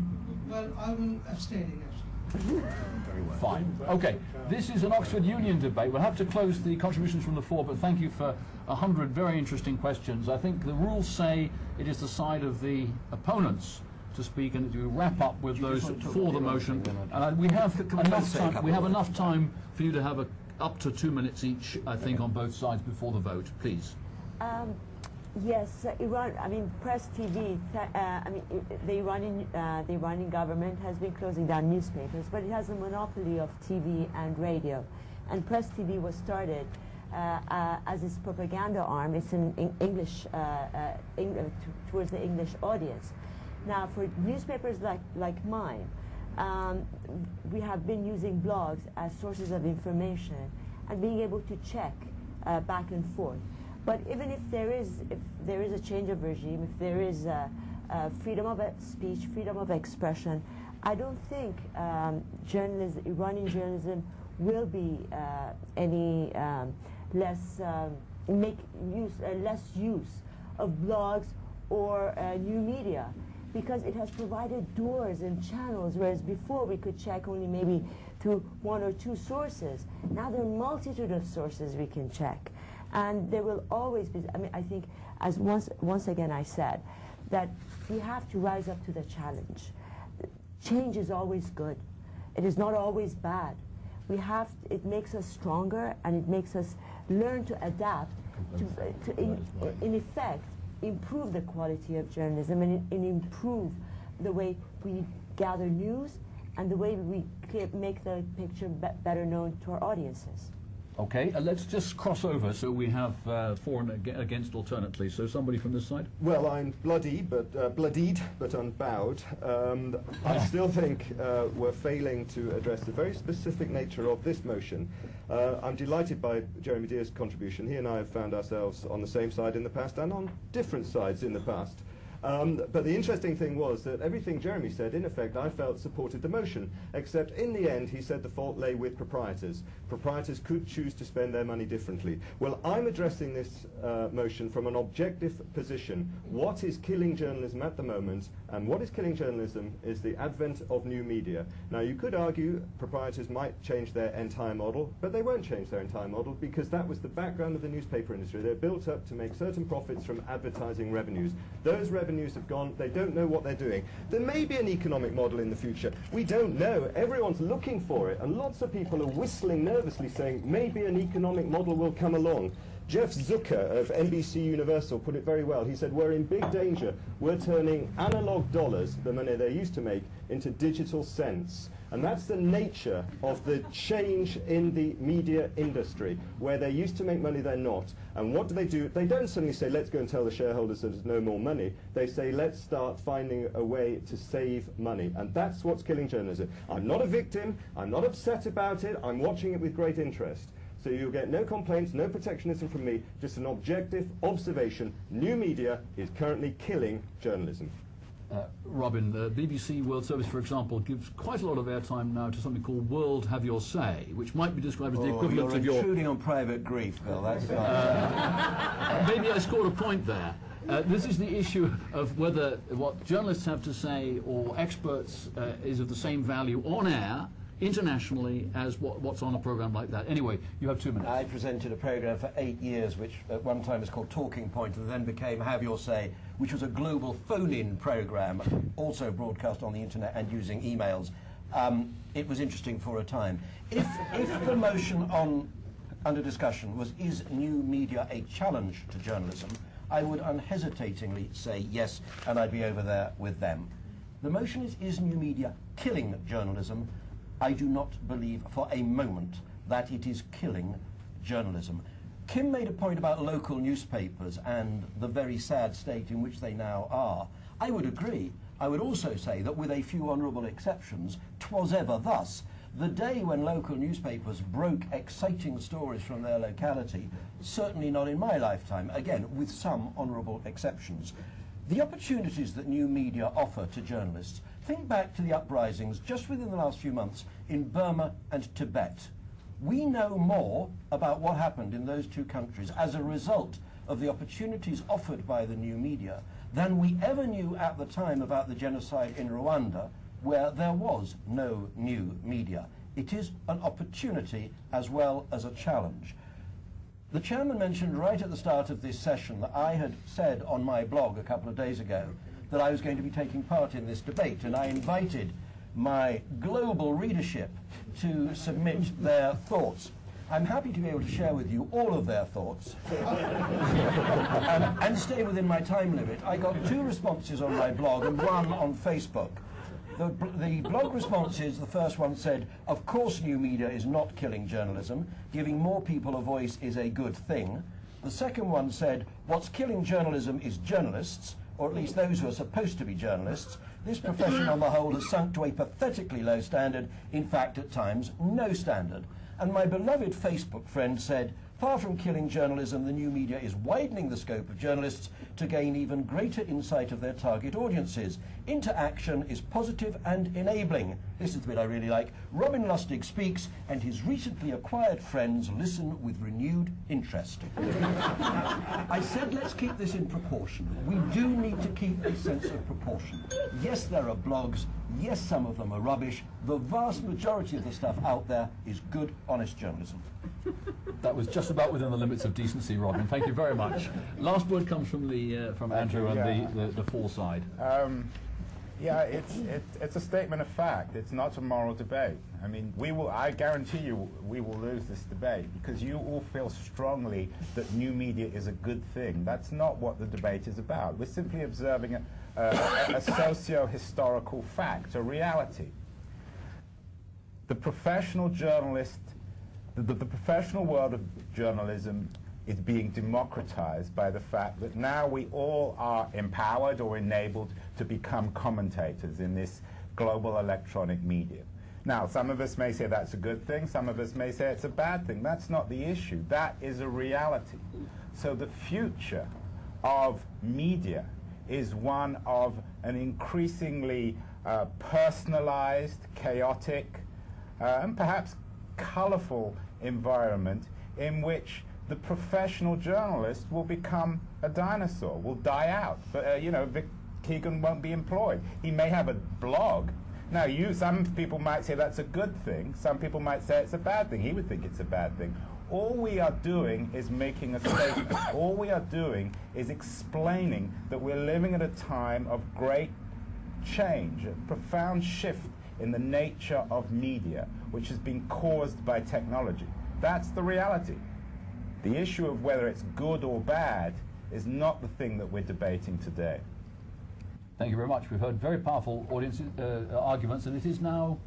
Well, I will abstaining, actually. Very well. Fine. Okay, this is an Oxford Union debate. We'll have to close the contributions from the floor, but thank you for 100 very interesting questions. I think the rules say it is the side of the opponents to speak, and to wrap up with those for the motion. And we have enough time. We have enough time for you to have up to 2 minutes each, I think, on both sides before the vote. Please. Yes, Iran. I mean, Press TV. The Iranian government has been closing down newspapers, but it has a monopoly of TV and radio. And Press TV was started as its propaganda arm. It's in English, towards the English audience. Now, for newspapers like mine, we have been using blogs as sources of information and being able to check back and forth. But even if there is a change of regime, if there is freedom of speech, freedom of expression, I don't think Iranian journalism will be any less use of blogs or new media. because it has provided doors and channels, whereas before we could check only maybe through 1 or 2 sources. Now there are a multitude of sources we can check. And there will always be, I mean, I think, as once again I said, that we have to rise up to the challenge. Change is always good. It is not always bad. It makes us stronger, and it makes us learn to adapt to in effect, improve the quality of journalism and improve the way we gather news and the way we make the picture better known to our audiences. Okay, let's just cross over so we have for and against alternately. So somebody from this side? Well, I'm bloodied but unbowed. I still think we're failing to address the very specific nature of this motion. I'm delighted by Jeremy Deer's contribution. He and I have found ourselves on the same side in the past and on different sides in the past. But the interesting thing was that everything Jeremy said, in effect, I felt supported the motion, except in the end he said the fault lay with proprietors. Proprietors could choose to spend their money differently. Well, I'm addressing this motion from an objective position. What is killing journalism at the moment, and what is killing journalism is the advent of new media. Now, you could argue proprietors might change their entire model, but they won't change their entire model because that was the background of the newspaper industry. They're built up to make certain profits from advertising revenues. Those revenues have gone, they don't know what they're doing. There may be an economic model in the future. We don't know. Everyone's looking for it, and lots of people are whistling nervously saying maybe an economic model will come along. Jeff Zucker of NBC Universal put it very well. He said, we're in big danger. We're turning analog dollars, the money they used to make, into digital cents. And that's the nature of the change in the media industry, where they used to make money, they're not. And what do? They don't suddenly say, let's go and tell the shareholders there's no more money. They say, let's start finding a way to save money. And that's what's killing journalism. I'm not a victim. I'm not upset about it. I'm watching it with great interest. So you'll get no complaints, no protectionism from me, just an objective observation. New media is currently killing journalism. Robin, the BBC World Service, for example, gives quite a lot of airtime now to something called World Have Your Say, which might be described as the equivalent of your... You're intruding on private grief, Bill. That's maybe I scored a point there. This is the issue of whether what journalists have to say or experts is of the same value on air internationally as what's on a program like that. Anyway, you have 2 minutes. I presented a program for 8 years, which at one time was called Talking Point, and then became Have Your Say, which was a global phone-in program, also broadcast on the internet and using emails. It was interesting for a time. If the motion under discussion was, is new media a challenge to journalism, I would unhesitatingly say yes, and I'd be over there with them. The motion is new media killing journalism? I do not believe for a moment that it is killing journalism. Kim made a point about local newspapers and the very sad state in which they now are. I would agree. I would also say that with a few honourable exceptions, 'twas ever thus. The day when local newspapers broke exciting stories from their locality, certainly not in my lifetime, again, with some honourable exceptions. The opportunities that new media offer to journalists, think back to the uprisings just within the last few months in Burma and Tibet. We know more about what happened in those two countries as a result of the opportunities offered by the new media than we ever knew at the time about the genocide in Rwanda, where there was no new media. It is an opportunity as well as a challenge. The chairman mentioned right at the start of this session that I had said on my blog a couple of days ago that I was going to be taking part in this debate, and I invited my global readership to submit their thoughts. I'm happy to be able to share with you all of their thoughts and stay within my time limit. I got 2 responses on my blog and 1 on Facebook. The blog responses, the first one said, of course new media is not killing journalism. Giving more people a voice is a good thing. The second one said, what's killing journalism is journalists, or at least those who are supposed to be journalists. This profession on the whole has sunk to a pathetically low standard, in fact at times no standard. And my beloved Facebook friend said, Far from killing journalism, the new media is widening the scope of journalists to gain even greater insight of their target audiences. Interaction is positive and enabling. This is the bit I really like. Robin Lustig speaks, and his recently acquired friends listen with renewed interest. I said let's keep this in proportion. We do need to keep a sense of proportion. Yes, there are blogs. Yes, some of them are rubbish. The vast majority of the stuff out there is good, honest journalism. That was just about within the limits of decency, Robin. Thank you very much. Last word comes from the from Andrew and the full side. Yeah, it's a statement of fact. It's not a moral debate. I mean, I guarantee you we will lose this debate because you all feel strongly that new media is a good thing. That's not what the debate is about. We're simply observing a socio-historical fact, a reality. The professional journalist, the professional world of journalism is being democratized by the fact that now we all are empowered or enabled to become commentators in this global electronic medium. Now, some of us may say that's a good thing, some of us may say it's a bad thing. That's not the issue. That is a reality. So the future of media is one of an increasingly personalized, chaotic, and perhaps colorful environment in which the professional journalist will become a dinosaur, will die out. But, you know, Vic Keegan won't be employed. He may have a blog. Now, some people might say that's a good thing. Some people might say it's a bad thing. He would think it's a bad thing. All we are doing is making a statement. All we are doing is explaining that we're living at a time of great change, a profound shift in the nature of media, which has been caused by technology. That's the reality. The issue of whether it's good or bad is not the thing that we're debating today. Thank you very much. We've heard very powerful arguments, and it is now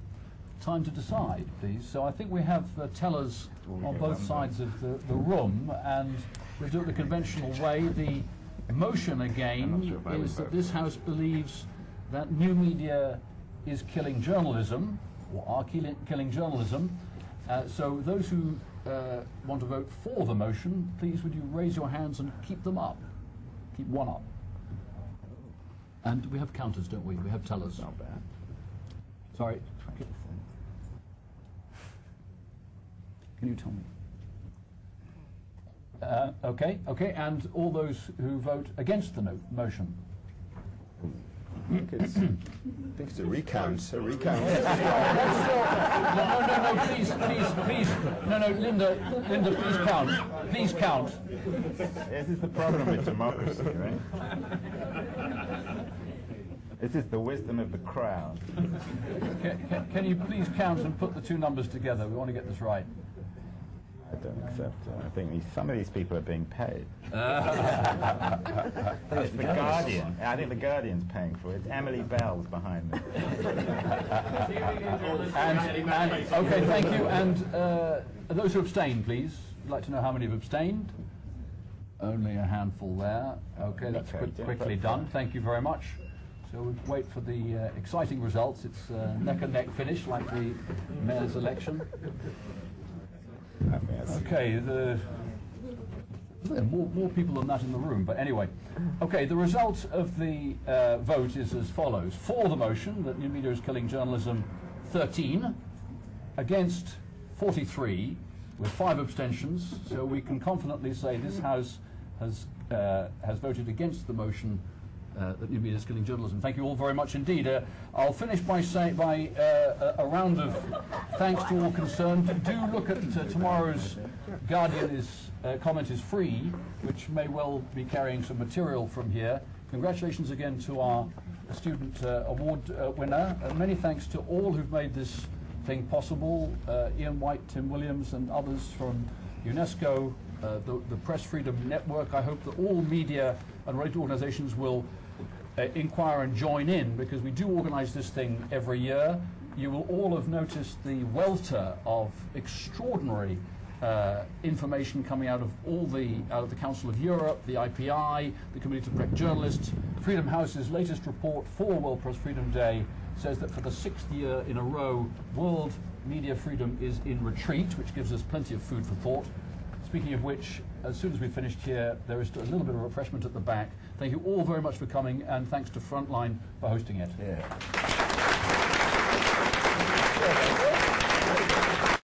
time to decide, please. So I think we have tellers on both sides of the room, and we'll do it the conventional way. The motion, again, is that this House believes that new media is killing journalism, or are killing journalism. So those who want to vote for the motion, please would you raise your hands and keep them up. Keep one up. And we have counters, don't we? We have tellers. Not bad. Sorry. Can you tell me? Okay, and all those who vote against the motion? I think it's a recount. No, please. No, Linda, please count. Please count. This is the problem with democracy, right? This is the wisdom of the crowd. Can you please count and put the two numbers together? We want to get this right. I don't accept it. I think some of these people are being paid. That's the Guardian. I think the Guardian's paying for it. Emily Bell's behind me. Okay, thank you. And those who abstain, please. I'd like to know how many have abstained. Only a handful there. Okay, that's quickly done. Thank you very much. So we'll wait for the exciting results. It's neck and neck finish, like the mayor's election. Okay, there are more people than that in the room, but anyway. Okay, the result of the vote is as follows. For the motion that new media is killing journalism, 13. Against, 43, with 5 abstentions. So we can confidently say this House has voted against the motion that new media is killing journalism. Thank you all very much indeed. I'll finish by saying a round of thanks to all concerned. Do look at tomorrow's Guardian comment is free, which may well be carrying some material from here. Congratulations again to our student award winner, and many thanks to all who've made this thing possible. Ian White, Tim Williams, and others from UNESCO, the Press Freedom Network. I hope that all media and related organizations will inquire and join in, because we do organize this thing every year. You will all have noticed the welter of extraordinary information coming out of the Council of Europe, the IPI, the Committee to Protect Journalists. Freedom House's latest report for World Press Freedom Day says that for the 6th year in a row, world media freedom is in retreat, which gives us plenty of food for thought. It's speaking of which, as soon as we've finished here, there is a little bit of refreshment at the back. Thank you all very much for coming, and thanks to Frontline for hosting it. Yeah.